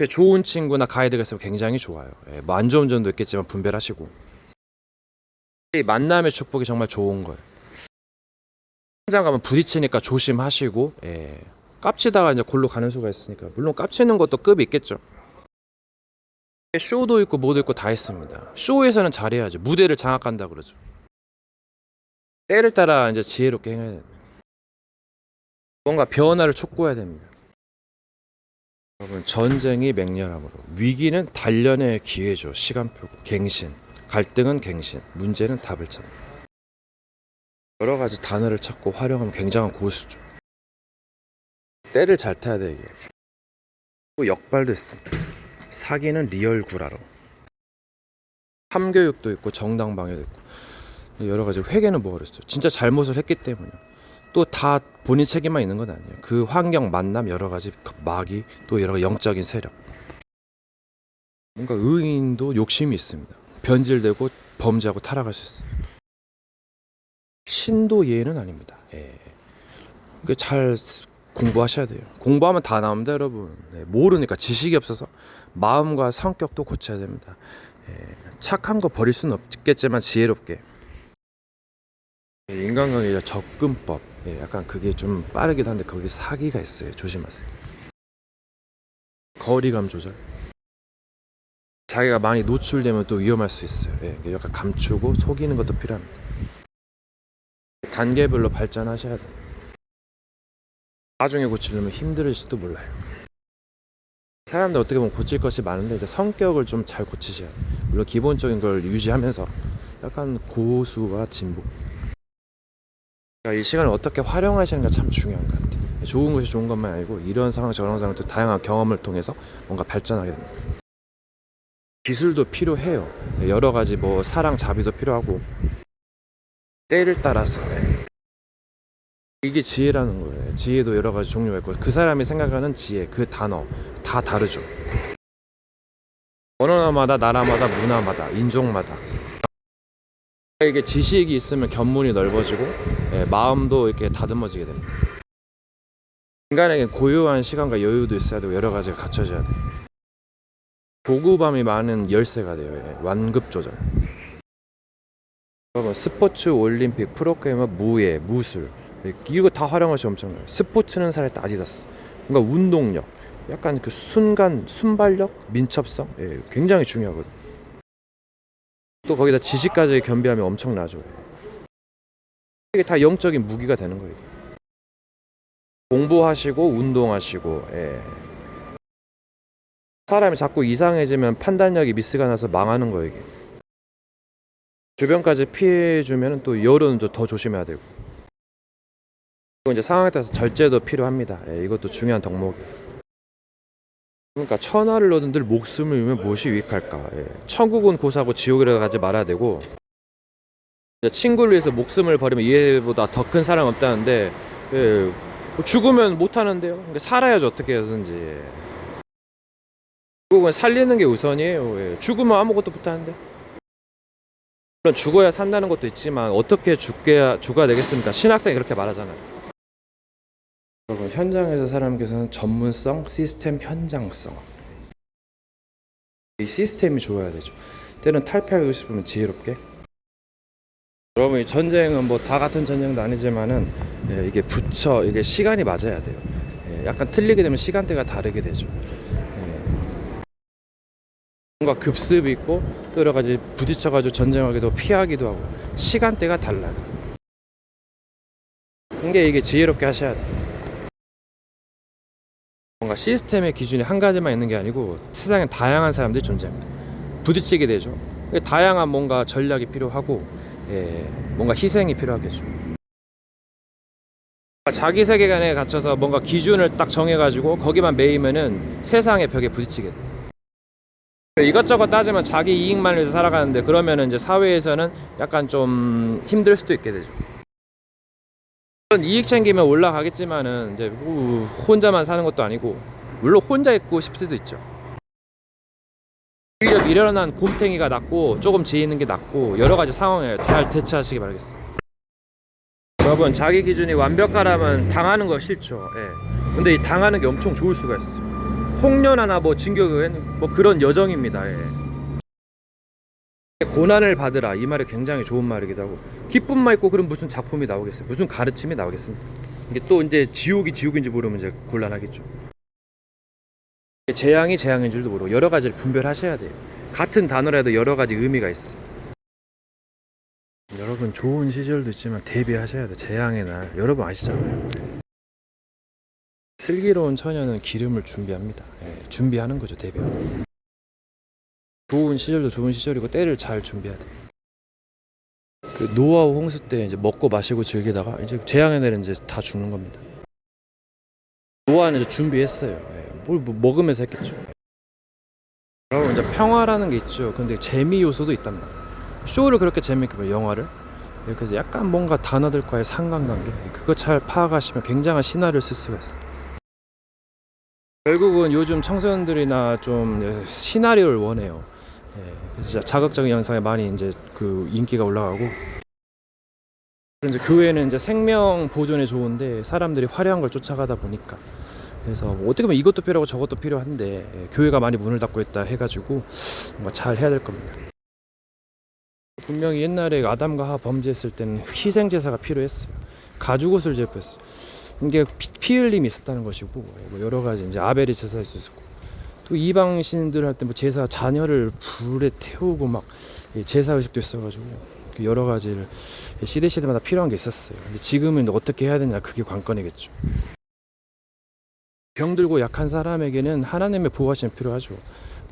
좋은 친구나 가이드가 있으면 굉장히 좋아요. 뭐 안 좋은 점도 있겠지만 분별하시고 이 만남의 축복이 정말 좋은 거예요. 현장 가면 부딪히니까 조심하시고 깝치다가 이제 골로 가는 수가 있으니까 물론 깝치는 것도 급이 있겠죠. 쇼도 있고 뭐도 있고 다 있습니다. 쇼에서는 잘해야죠. 무대를 장악한다 그러죠. 때를 따라 이제 지혜롭게 행해야 됩니다. 뭔가 변화를 촉구해야 됩니다. 여러분 전쟁이 맹렬함으로 위기는 단련의 기회죠. 시간표 갱신, 갈등은 갱신, 문제는 답을 찾는. 여러 가지 단어를 찾고 활용하면 굉장한 고수죠. 때를 잘 타야 돼 이게. 또 역발도 있습니다. 사기는 리얼 구라로. 참교육도 있고 정당방위도 있고 여러 가지 회계는 뭐가 그랬어요. 진짜 잘못을 했기 때문에 또 다 본인 책임만 있는 건 아니에요. 그 환경 만남 여러 가지 마귀 또 여러 가지 영적인 세력. 뭔가 의인도 욕심이 있습니다. 변질되고 범죄하고 타락할 수 있어요. 신도 예는 아닙니다. 그러니까 잘 공부하셔야 돼요. 공부하면 다 나옵니다, 여러분. 모르니까 지식이 없어서 마음과 성격도 고쳐야 됩니다. 착한 거 버릴 수는 없겠지만 지혜롭게. 인간관계 접근법. 약간 그게 좀 빠르기도 한데 거기 사기가 있어요. 조심하세요. 거리감 조절. 자기가 많이 노출되면 또 위험할 수 있어요. 약간 감추고 속이는 것도 필요합니다. 단계별로 발전하셔야 돼요. 나중에 고치려면 힘들을지도 몰라요. 사람들 어떻게 보면 고칠 것이 많은데 이제 성격을 좀 잘 고치셔야 돼요. 물론 기본적인 걸 유지하면서 약간 고수와 진보. 그러니까 이 시간을 어떻게 활용하시는가 참 중요한 것 같아요. 좋은 것이 좋은 것만 아니고 이런 상황 저런 상황 또 다양한 경험을 통해서 뭔가 발전하게 됩니다. 기술도 필요해요. 여러 가지 뭐 사랑 자비도 필요하고 때를 따라서 이게 지혜라는 거예요. 지혜도 여러 가지 종류가 있고 그 사람이 생각하는 지혜 그 단어 다 다르죠. 언어마다 나라마다 문화마다 인종마다 이게 지식이 있으면 견문이 넓어지고 마음도 이렇게 다듬어지게 됩니다. 인간에게 고요한 시간과 여유도 있어야 되고 여러 가지가 갖춰져야 돼요. 조급함이 많은 열쇠가 돼요. 완급 조절. 여러분 스포츠, 올림픽, 프로게이머, 무예, 무술 이거 다 활용하시 엄청나요. 스포츠는 살았다 아디다스. 그러니까 운동력, 약간 그 순간 순발력, 민첩성 굉장히 중요하거든. 또 거기다 지식까지 겸비하면 엄청나죠. 이게 다 영적인 무기가 되는 거예요. 공부하시고 운동하시고 사람이 자꾸 이상해지면 판단력이 미스가 나서 망하는 거예요. 이게. 주변까지 피해주면 또 여론은 더 조심해야 되고. 그리고 이제 상황에 따라서 절제도 필요합니다. 이것도 중요한 덕목이에요. 그러니까 천하를 얻은 들 목숨을 잃으면 무엇이 유익할까. 천국은 고사하고 지옥이라 가지 말아야 되고 친구를 위해서 목숨을 버리면 이해보다 더 큰 사랑 없다는데 죽으면 못하는데요. 그러니까 살아야죠. 어떻게 해서든지. 결국은 살리는 게 우선이에요. 죽으면 아무것도 못하는데. 물론 죽어야 산다는 것도 있지만 어떻게 죽어야 되겠습니까? 신학생이 그렇게 말하잖아요. 여러분 현장에서 사람께서는 전문성, 시스템, 현장성. 이 시스템이 좋아야 되죠. 때는 탈피하고 싶으면 지혜롭게. 여러분 이 전쟁은 뭐 다 같은 전쟁도 아니지만은 이게 이게 시간이 맞아야 돼요. 약간 틀리게 되면 시간대가 다르게 되죠. 뭔가 급습이 있고 또 여러 가지 부딪혀가지고 전쟁하기도 피하기도 하고 시간대가 달라요. 이게 지혜롭게 하셔야 돼요. 뭔가 시스템의 기준이 한 가지만 있는 게 아니고 세상에 다양한 사람들이 존재합니다. 부딪히게 되죠. 다양한 뭔가 전략이 필요하고, 예, 뭔가 희생이 필요하겠죠. 자기 세계관에 갇혀서 뭔가 기준을 딱 정해가지고 거기만 매이면은 세상의 벽에 부딪히게 돼. 이것저것 따지면 자기 이익만 위해서 살아가는데, 그러면은 이제 사회에서는 약간 좀 힘들 수도 있게 되죠. 물론 이익 챙기면 올라가겠지만은 이제 뭐 혼자만 사는 것도 아니고, 물론 혼자 있고 싶을 수도 있죠. 오히려 미련한 곰탱이가 낫고 조금 지혜 있는 게 낫고, 여러 가지 상황에 잘 대처하시기 바라겠습니다. 여러분, 자기 기준이 완벽하라면 당하는 거 싫죠. 예. 근데 이 당하는 게 엄청 좋을 수가 있어요. 홍련하나 뭐 진격은 뭐 그런 여정입니다. 예. 고난을 받으라, 이 말이 굉장히 좋은 말이기도 하고, 기쁨만 있고 그럼 무슨 작품이 나오겠어요? 무슨 가르침이 나오겠습니까? 이게 또 이제 지옥이 지옥인지 모르면 이제 곤란하겠죠. 재앙이 재앙인 줄도 모르고 여러 가지를 분별하셔야 돼요. 같은 단어라도 여러 가지 의미가 있어요. 여러분, 좋은 시절도 있지만 대비하셔야 돼요. 재앙의 날 여러분 아시잖아요. 슬기로운 처녀는 기름을 준비합니다. 예, 준비하는 거죠. 대비하고. 좋은 시절도 좋은 시절이고 때를 잘 준비해야 돼. 그 노아우 홍수 때 이제 먹고 마시고 즐기다가 이제 재앙의 날은 이제 다 죽는 겁니다. 노아는 이제 준비했어요. 예, 뭘 뭐 먹으면서 했겠죠. 여러분, 이제 평화라는 게 있죠. 근데 재미 요소도 있단 말이에요. 쇼를 그렇게 재밌게 봐요, 영화를. 예, 그래서 약간 뭔가 단어들과의 상관관계, 그거 잘 파악하시면 굉장한 시나리오를 쓸 수가 있어요. 결국은 요즘 청소년들이나 좀 시나리오를 원해요. 예, 그래서 자극적인 영상에 많이 이제 그 인기가 올라가고, 이제 교회는 이제 생명 보존에 좋은데 사람들이 화려한 걸 쫓아가다 보니까, 그래서 뭐 어떻게 보면 이것도 필요하고 저것도 필요한데, 예, 교회가 많이 문을 닫고 있다 해가지고 뭔가 잘 해야 될 겁니다. 분명히 옛날에 아담과 하와 범죄했을 때는 희생 제사가 필요했어요. 가죽옷을 제포했어요. 이게 피 흘림이 있었다는 것이고, 뭐 여러 가지 이제 아벨이 제사할 수 있었고, 또 이방 신들 할 때 뭐 제사 자녀를 불에 태우고 막 제사 의식도 있어가지고 여러 가지를 시대 시대마다 필요한 게 있었어요. 근데 지금은 어떻게 해야 되냐, 그게 관건이겠죠. 병들고 약한 사람에게는 하나님의 보호하심이 필요하죠.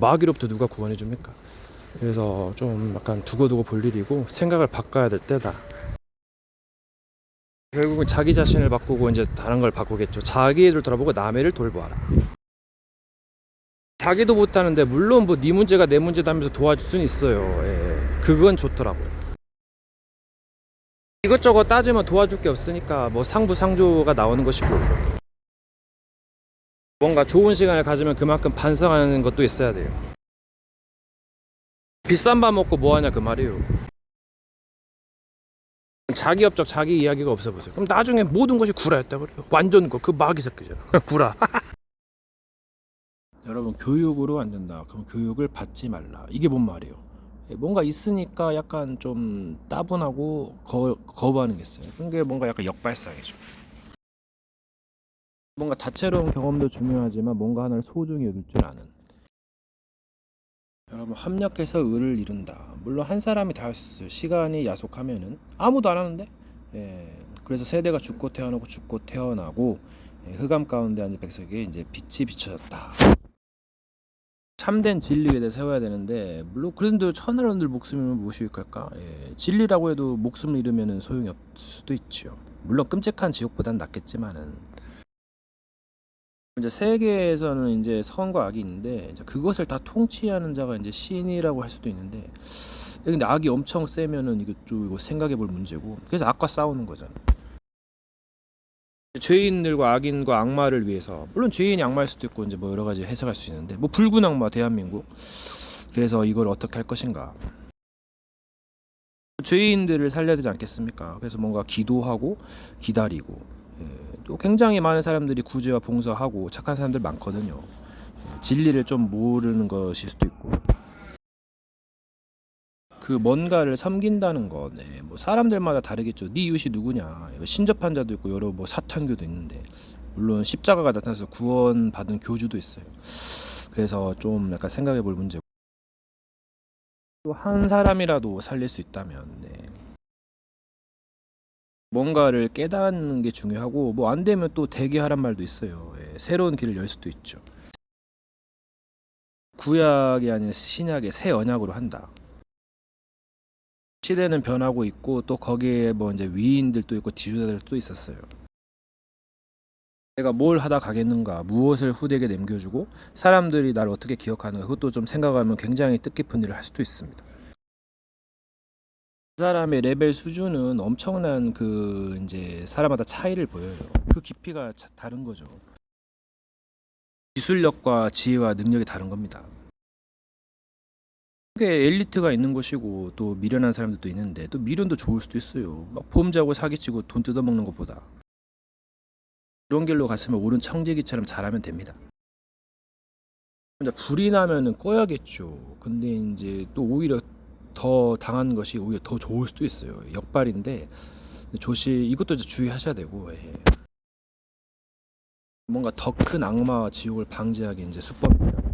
마귀로부터 누가 구원해 줍니까? 그래서 좀 약간 두고두고 볼 일이고 생각을 바꿔야 될 때다. 결국은 자기 자신을 바꾸고 이제 다른 걸 바꾸겠죠. 자기 일을 돌아보고 남의 일을 돌보아라. 자기도 못하는데 물론 뭐 네 문제가 내 문제다 하면서 도와줄 수는 있어요. 예, 그건 좋더라고요. 이것저것 따지면 도와줄 게 없으니까 뭐 상부상조가 나오는 것이고, 뭔가 좋은 시간을 가지면 그만큼 반성하는 것도 있어야 돼요. 비싼 밥 먹고 뭐하냐 그 말이에요. 자기 업적 자기 이야기가 없어 보세요. 그럼 나중에 모든 것이 구라였다 그래요. 완전 그 마귀 새끼잖아. 구라. 여러분, 교육으로 안 된다. 그럼 교육을 받지 말라. 이게 뭔 말이에요? 뭔가 있으니까 약간 좀 따분하고 거부하는 게 있어요. 그게 뭔가 약간 역발상이죠. 뭔가 다채로운 경험도 중요하지만 뭔가 하나를 소중히 여길 줄 아는. 여러분, 합력해서 을을 이룬다. 물론 한 사람이 다 할 수 있어요. 시간이 야속하면은 아무도 안 하는데. 예, 그래서 세대가 죽고 태어나고 죽고 태어나고, 예, 흑암 가운데 앉은 백석에 이제 빛이 비춰졌다. 참된 진리 위에 세워야 되는데, 물론 그런데 천하람들 목숨이면 무엇이 유익할까? 예, 진리라고 해도 목숨을 잃으면 소용이 없을 수도 있죠. 물론 끔찍한 지옥보단 낫겠지만은, 이제 세계에서는 이제 선과 악이 있는데, 이제 그것을 다 통치하는 자가 이제 신이라고 할 수도 있는데, 근데 악이 엄청 세면은 이거 좀 이거 생각해 볼 문제고, 그래서 악과 싸우는 거잖아. 죄인들과 악인과 악마를 위해서, 물론 죄인이 악마일 수도 있고 이제 뭐 여러 가지 해석할 수 있는데, 뭐 붉은 악마 대한민국. 그래서 이걸 어떻게 할 것인가? 죄인들을 살려야 되지 않겠습니까? 그래서 뭔가 기도하고 기다리고, 예, 또 굉장히 많은 사람들이 구제와 봉사하고 착한 사람들 많거든요. 진리를 좀 모르는 것일 수도 있고, 그 뭔가를 섬긴다는 거, 네, 뭐 사람들마다 다르겠죠. 네 이웃이 누구냐, 신접한 자도 있고 여러 뭐 사탄교도 있는데, 물론 십자가가 나타나서 구원받은 교주도 있어요. 그래서 좀 약간 생각해 볼 문제고, 또 한 사람이라도 살릴 수 있다면, 네, 뭔가를 깨닫는 게 중요하고, 뭐 안 되면 또 대기하란 말도 있어요. 예, 새로운 길을 열 수도 있죠. 구약이 아닌 신약의 새 언약으로 한다. 시대는 변하고 있고 또 거기에 뭐 이제 위인들도 있고 지주자들도 있었어요. 내가 뭘 하다 가겠는가, 무엇을 후대에게 남겨주고 사람들이 나를 어떻게 기억하는가, 그것도 좀 생각하면 굉장히 뜻깊은 일을 할 수도 있습니다. 그 사람의 레벨 수준은 엄청난 그 이제 사람마다 차이를 보여요. 그 깊이가 다른 거죠. 기술력과 지혜와 능력이 다른 겁니다. 그게 엘리트가 있는 것이고 또 미련한 사람들도 있는데 또 미련도 좋을 수도 있어요. 막 보험자고 사기치고 돈 뜯어먹는 것보다 그런 길로 갔으면 옳은 청지기처럼 잘하면 됩니다. 이제 불이 나면은 꺼야겠죠. 근데 이제 또 오히려 더 당한 것이 오히려 더 좋을 수도 있어요. 역발인데 이것도 이제 주의하셔야 되고, 예. 뭔가 더 큰 악마와 지옥을 방지하기 이제 수법입니다.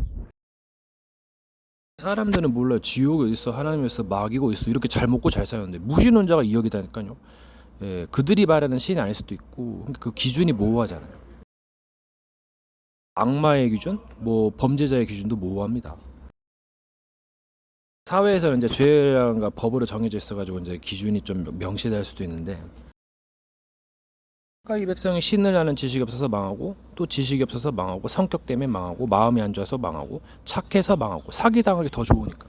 사람들은 몰라요. 지옥이 어디 있어, 하나님이 있어, 마귀가 있어, 이렇게 잘 먹고 잘 사는데 무신론자가 이역이다니까요. 예, 그들이 말하는 신이 아닐 수도 있고, 그 기준이 모호하잖아요. 악마의 기준, 뭐 범죄자의 기준도 모호합니다. 사회에서는 이제 죄가 법으로 정해져 있어가지고 이제 기준이 좀 명시될 수도 있는데, 그러니까 이 백성이 신을 아는 지식이 없어서 망하고 또 지식이 없어서 망하고 성격 때문에 망하고 마음이 안 좋아서 망하고 착해서 망하고 사기 당하기 더 좋으니까.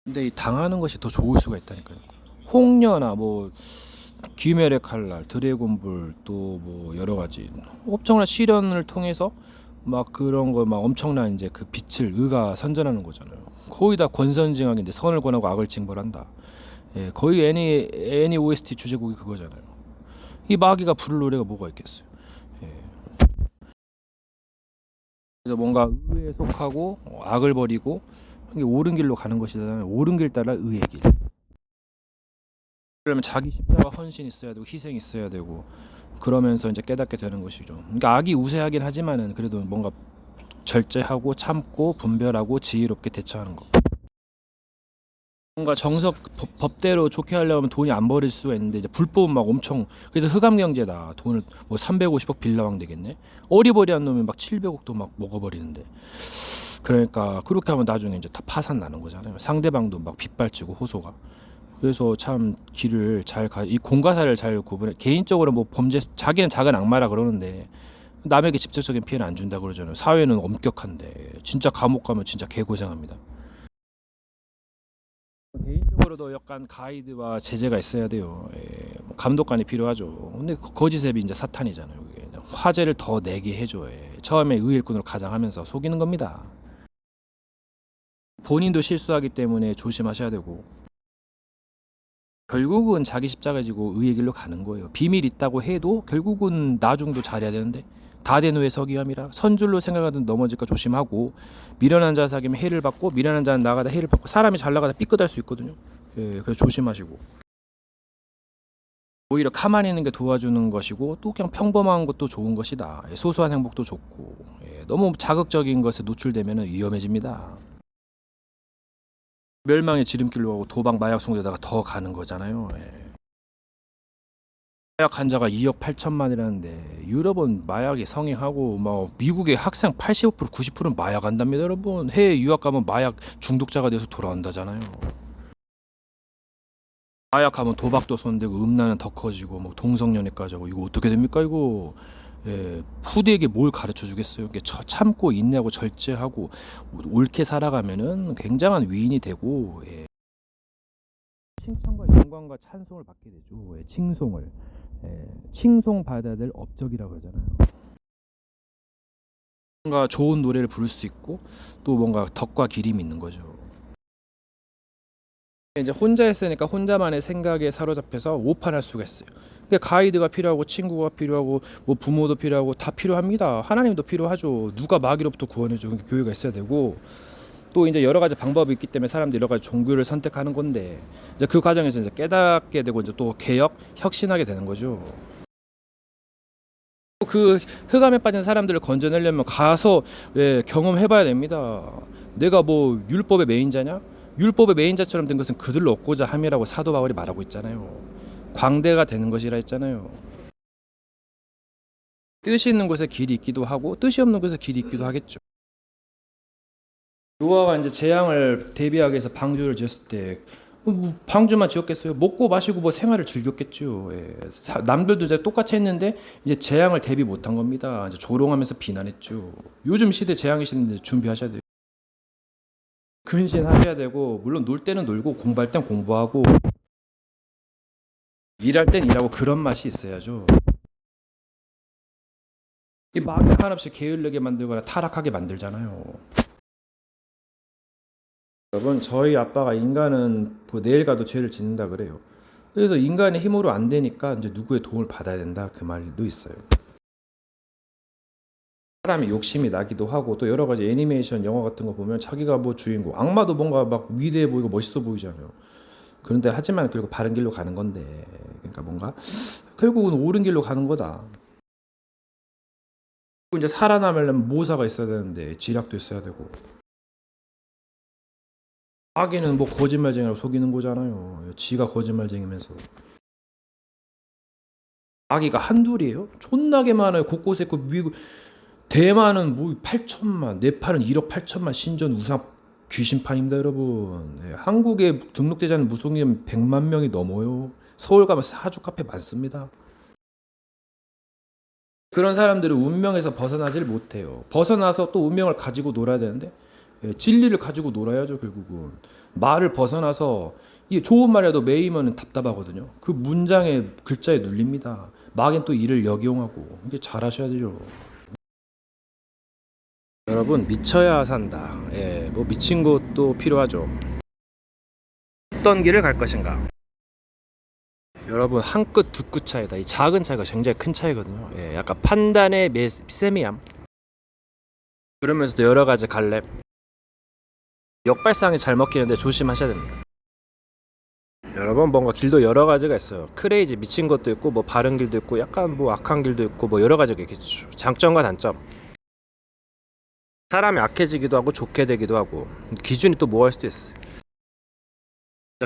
근데 이 당하는 것이 더 좋을 수가 있다니까요. 홍련아 뭐 귀멸의 칼날, 드래곤볼 또 뭐 여러 가지 엄청난 시련을 통해서 막 그런 거 막 엄청난 이제 그 빛을 의가 선전하는 거잖아요. 거의 다 권선징악인데 선을 권하고 악을 징벌한다. 예, 거의 애니 OST 주제곡이 그거잖아요. 이 마귀가 부를 노래가 뭐가 있겠어요. 예. 그래서 뭔가 의에 속하고 악을 버리고 이게 옳은 길로 가는 것이잖아요. 옳은 길 따라 의의 길. 그러면 자기 십자가 헌신 있어야 되고 희생 있어야 되고 그러면서 이제 깨닫게 되는 것이죠. 그러니까 악이 우세하긴 하지만은 그래도 뭔가 절제하고 참고 분별하고 지혜롭게 대처하는 거. 뭔가 정석 법대로 좋게 하려면 돈이 안 버릴 수가 있는데 이제 불법은 막 엄청, 그래서 흑암 경제다. 돈을 뭐 350억 빌라왕 되겠네. 어리버리한 놈이 막 700억도 막 먹어버리는데. 그러니까 그렇게 하면 나중에 이제 다 파산 나는 거잖아요. 상대방도 막 빗발치고 호소가. 그래서 참 길을 이 공과사를 잘 구분해. 개인적으로 뭐 범죄, 자기는 작은 악마라 그러는데 남에게 직접적인 피해는 안 준다 그러잖아요. 사회는 엄격한데 진짜 감옥 가면 진짜 개고생합니다. 개인적으로도 약간 가이드와 제재가 있어야 돼요. 예, 뭐 감독관이 필요하죠. 근데 거짓앱이 이제 사탄이잖아요. 그게 화제를 더 내게 해줘. 예. 처음에 의일꾼으로 가장하면서 속이는 겁니다. 본인도 실수하기 때문에 조심하셔야 되고 결국은 자기 십자가 지고 의의 길로 가는 거예요. 비밀 있다고 해도 결국은 나중도 잘해야 되는데 다 된 후에 서기함이라 선줄로 생각하든 넘어질까 조심하고 미련한 자 사귀면 해를 받고 미련한 자는 나가다 해를 받고 사람이 잘 나가다 삐끗할 수 있거든요. 예, 그래서 조심하시고 오히려 가만히 있는 게 도와주는 것이고 또 그냥 평범한 것도 좋은 것이다. 예, 소소한 행복도 좋고 예, 너무 자극적인 것에 노출되면 위험해집니다. 멸망의 지름길로 가고 도박 마약 송대다가 더 가는 거잖아요. 예. 마약 환자가 2억 8천만이라는데 유럽은 마약이 성행하고 뭐 미국의 학생 85% 90%는 마약 한답니다. 여러분 해외 유학 가면 마약 중독자가 돼서 돌아온다잖아요. 마약하면 도박도 손대고 음란은 더 커지고 뭐 동성연애까지 하고 이거 어떻게 됩니까 이거. 예, 후대에게 뭘 가르쳐 주겠어요. 참고 인내하고 절제하고 옳게 살아가면은 굉장한 위인이 되고 예. 칭찬과 영광과 찬송을 받게 되죠. 예, 칭송을 칭송받아야 될 업적이라고 그러잖아요. 뭔가 좋은 노래를 부를 수 있고 또 뭔가 덕과 기림이 있는 거죠. 이제 혼자 했으니까 혼자만의 생각에 사로잡혀서 오판할 수가 있어요. 그러니까 가이드가 필요하고 친구가 필요하고 뭐 부모도 필요하고 다 필요합니다. 하나님도 필요하죠. 누가 마귀로부터 구원해줘. 그러니까 교회가 있어야 되고 또 이제 여러 가지 방법이 있기 때문에 사람들이 여러 가지 종교를 선택하는 건데 이제 그 과정에서 이제 깨닫게 되고 이제 또 개혁, 혁신하게 되는 거죠. 그 흑암에 빠진 사람들을 건져내려면 가서 경험해봐야 됩니다. 내가 뭐 율법의 메인자냐? 율법의 메인자처럼 된 것은 그들로 얻고자 함이라고 사도 바울이 말하고 있잖아요. 광대가 되는 것이라 했잖아요. 뜻이 있는 곳에 길이 있기도 하고 뜻이 없는 곳에 길이 있기도 하겠죠. 노아가 이제 재앙을 대비하기 위해서 방주를 지었을 때 뭐 방주만 지었겠어요? 먹고 마시고 뭐 생활을 즐겼겠죠. 예. 남들도 이제 똑같이 했는데 이제 재앙을 대비 못한 겁니다. 이제 조롱하면서 비난했죠. 요즘 시대 재앙이시는데 준비하셔야 돼요. 근신하셔야 되고 물론 놀 때는 놀고 공부할 땐 공부하고 일할 땐 일하고 그런 맛이 있어야죠. 이 마음이 한없이 게을르게 만들거나 타락하게 만들잖아요. 여러분 저희 아빠가 인간은 뭐 내일 가도 죄를 짓는다 그래요. 그래서 인간의 힘으로 안 되니까 이제 누구의 도움을 받아야 된다 그 말도 있어요. 사람이 욕심이 나기도 하고 또 여러 가지 애니메이션 영화 같은 거 보면 자기가 뭐 주인공 악마도 뭔가 막 위대해 보이고 멋있어 보이잖아요. 그런데 하지만 결국 바른 길로 가는 건데 그러니까 뭔가 결국은 옳은 길로 가는 거다. 이제 살아남으려면 모사가 있어야 되는데 지략도 있어야 되고 아기는 뭐 거짓말쟁이라고 속이는 거잖아요. 지가 거짓말쟁이면서 아기가 한둘이에요? 존나게 많아요. 곳곳에 있고 미국 대만은 뭐 8천만, 네팔은 1억 8천만 신전 우상 귀신판입니다, 여러분. 예, 한국에 등록되지 않은 무속인 100만 명이 넘어요. 서울 가면 사주 카페 많습니다. 그런 사람들은 운명에서 벗어나질 못해요. 벗어나서 또 운명을 가지고 놀아야 되는데 예, 진리를 가지고 놀아야죠, 결국은. 말을 벗어나서 이게 좋은 말이라도 매이면 답답하거든요. 그 문장의 글자에 눌립니다. 막엔 또 이를 역이용하고 이게 잘하셔야 되죠. 여러분 미쳐야 산다. 예, 뭐 미친 것도 필요하죠. 어떤 길을 갈 것인가? 여러분 한 끗 두 끗 차이다. 이 작은 차이가 굉장히 큰 차이거든요. 예, 약간 판단의 세미함. 그러면서도 여러 가지 갈렙. 역발상이 잘 먹히는데 조심하셔야 됩니다. 여러분 뭔가 길도 여러 가지가 있어요. 크레이지 미친 것도 있고 뭐 바른 길도 있고 약간 뭐 악한 길도 있고 뭐 여러 가지가 있겠죠. 장점과 단점. 사람이 악해지기도 하고 좋게 되기도 하고 기준이 또 뭐 할 수도 있어요.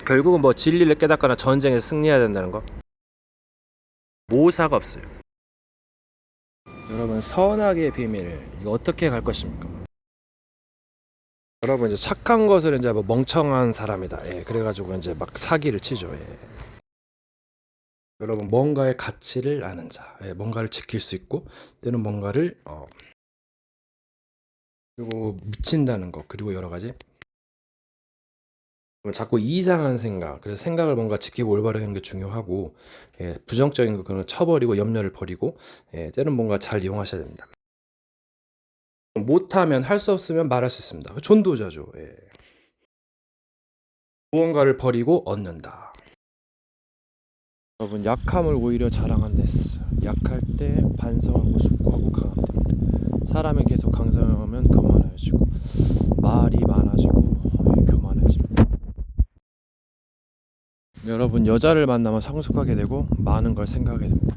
결국은 뭐 진리를 깨닫거나 전쟁에서 승리해야 된다는 거. 모사가 없어요. 여러분 선악의 비밀 이거 어떻게 갈 것입니까? 여러분 이제 착한 것을 이제 뭐 멍청한 사람이다. 예, 그래가지고 이제 막 사기를 치죠. 예. 여러분 뭔가의 가치를 아는 자, 예, 뭔가를 지킬 수 있고 때는 뭔가를 그리고 미친다는 것 그리고 여러 가지. 자꾸 이상한 생각, 그래서 생각을 뭔가 지키고 올바르게 하는 게 중요하고 예, 부정적인 거 그런 거 쳐버리고 염려를 버리고 예, 때는 뭔가 잘 이용하셔야 됩니다. 못하면 할 수 없으면 말할 수 있습니다. 존도자죠. 예. 무언가를 버리고 얻는다. 여러분 약함을 오히려 자랑한다 했어. 약할 때 반성하고 숙고하고 강하면 됩니다. 사람이 계속 강성하면 교만해지고 말이 많아지고 예, 교만해집니다. 여러분 여자를 만나면 성숙하게 되고 많은 걸 생각하게 됩니다.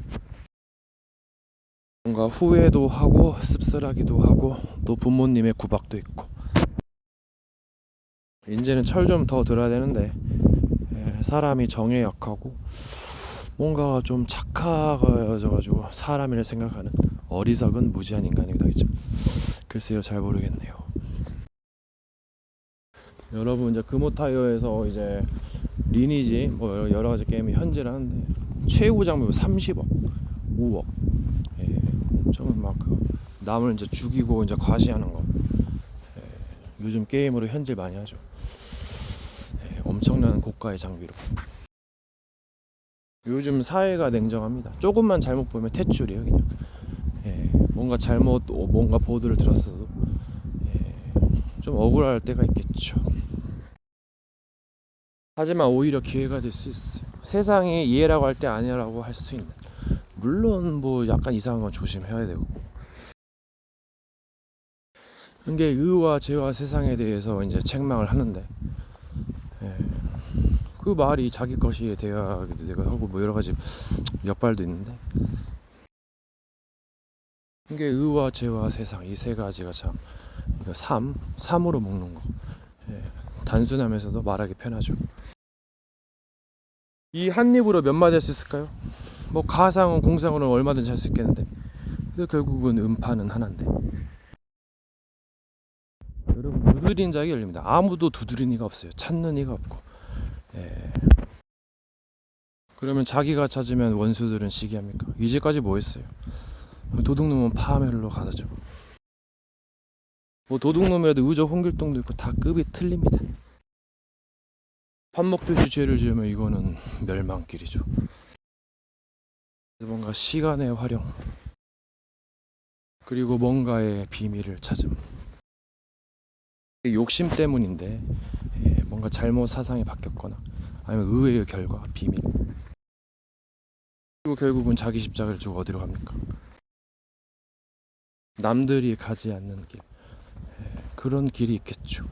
뭔가 후회도 하고 씁쓸하기도 하고 또 부모님의 구박도 있고 이제는 철 좀 더 들어야 되는데 예, 사람이 정에 약하고 뭔가 좀 착하가지고 사람을 생각하는 어리석은 무지한 인간이 되겠죠. 글쎄요 잘 모르겠네요. 여러분 이제 금호타이어에서 이제 리니지 뭐 여러 가지 게임이 현질 하는데 최고 장비 30억 5억 예, 엄청 막 그 남을 이제 죽이고 이제 과시하는 거 예, 요즘 게임으로 현질 많이 하죠. 예, 엄청난 고가의 장비로 요즘 사회가 냉정합니다. 조금만 잘못 보면 퇴출이에요 그냥. 예, 뭔가 잘못 뭔가 보도를 들었어도 예, 좀 억울할 때가 있겠죠. 하지만 오히려 기회가 될 수 있어요. 세상이 이해라고 할 때 아니라고 할 수 있는. 물론 뭐 약간 이상한 건 조심해야 되고. 이게 의와 죄와 세상에 대해서 이제 책망을 하는데 예, 그 말이 자기 것이 되어야 되고 하고 뭐 여러 가지 역발도 있는데 이게 의와 죄와 세상 이 세 가지가 참 이거 삼으로 묶는 거 예, 단순하면서도 말하기 편하죠. 이 한 입으로 몇 마디 할 수 있을까요? 뭐 가상은 공상으로는 얼마든지 할 수 있겠는데 그래서 결국은 음파는 하나인데 여러분 두드린 자에게 열립니다. 아무도 두드린 이가 없어요. 찾는 이가 없고 예. 그러면 자기가 찾으면 원수들은 시기합니까? 이제까지 뭐 했어요? 도둑놈은 파멸로 가다죠. 뭐 도둑놈이라도 의저 홍길동도 있고 다 급이 틀립니다. 밥 먹듯이 죄를 지으면 이거는 멸망길이죠. 뭔가 시간의 활용 그리고 뭔가의 비밀을 찾음. 욕심 때문인데 뭔가 잘못 사상이 바뀌었거나 아니면 의외의 결과 비밀. 그리고 결국은 자기 십자가를 지고 어디로 갑니까? 남들이 가지 않는 길. 그런 길이 있겠죠.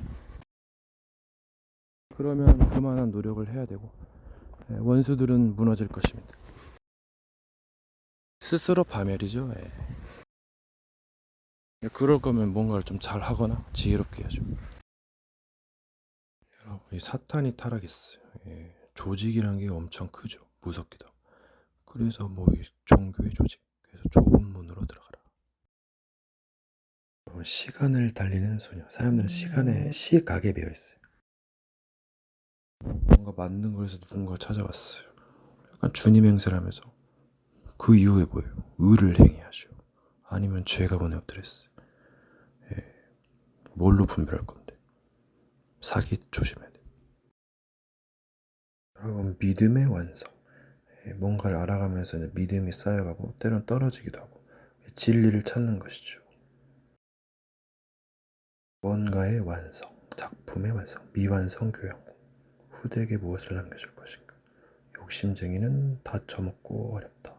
그러면 그만한 노력을 해야 되고 원수들은 무너질 것입니다. 스스로 파멸이죠. 그럴 거면 뭔가를 좀 잘 하거나 지혜롭게 해야죠. 여러분, 이 사탄이 타락했어요. 조직이란 게 엄청 크죠. 무섭기도 하고. 그래서 뭐 이 종교의 조직. 그래서 좁은 문으로 들어가라. 시간을 달리는 소녀. 사람들은 시간에 시각에 배어 있어요. 뭔가 맞는 거에서 누군가 찾아왔어요. 약간 주님 행세를 하면서 그 이후에 뭐예요? 의를 행해야죠. 아니면 죄가 번에 엎드렸어요. 뭘로 분별할 건데? 사기 조심해야 돼. 여러분 믿음의 완성. 뭔가를 알아가면서 믿음이 쌓여가고 때론 떨어지기도 하고 진리를 찾는 것이죠. 뭔가의 완성, 작품의 완성, 미완성 교양공. 후대에게 무엇을 남겨줄 것인가? 욕심쟁이는 다 처먹고 어렵다.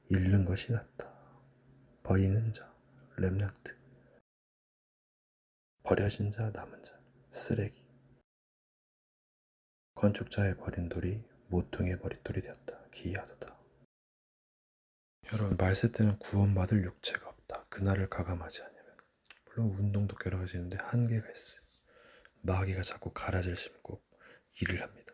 잃는 것이 낫다. 버리는 자, 렘넌트. 버려진 자, 남은 자, 쓰레기. 건축자의 버린 돌이 모퉁이의 버릿돌이 되었다. 기이하도다. 여러분 말세 때는 구원받을 육체가 없다. 그날을 가감하지 않으면 물론 운동도 여러 가지 있는데 한계가 있어요. 마귀가 자꾸 가라지를 심고 일을 합니다.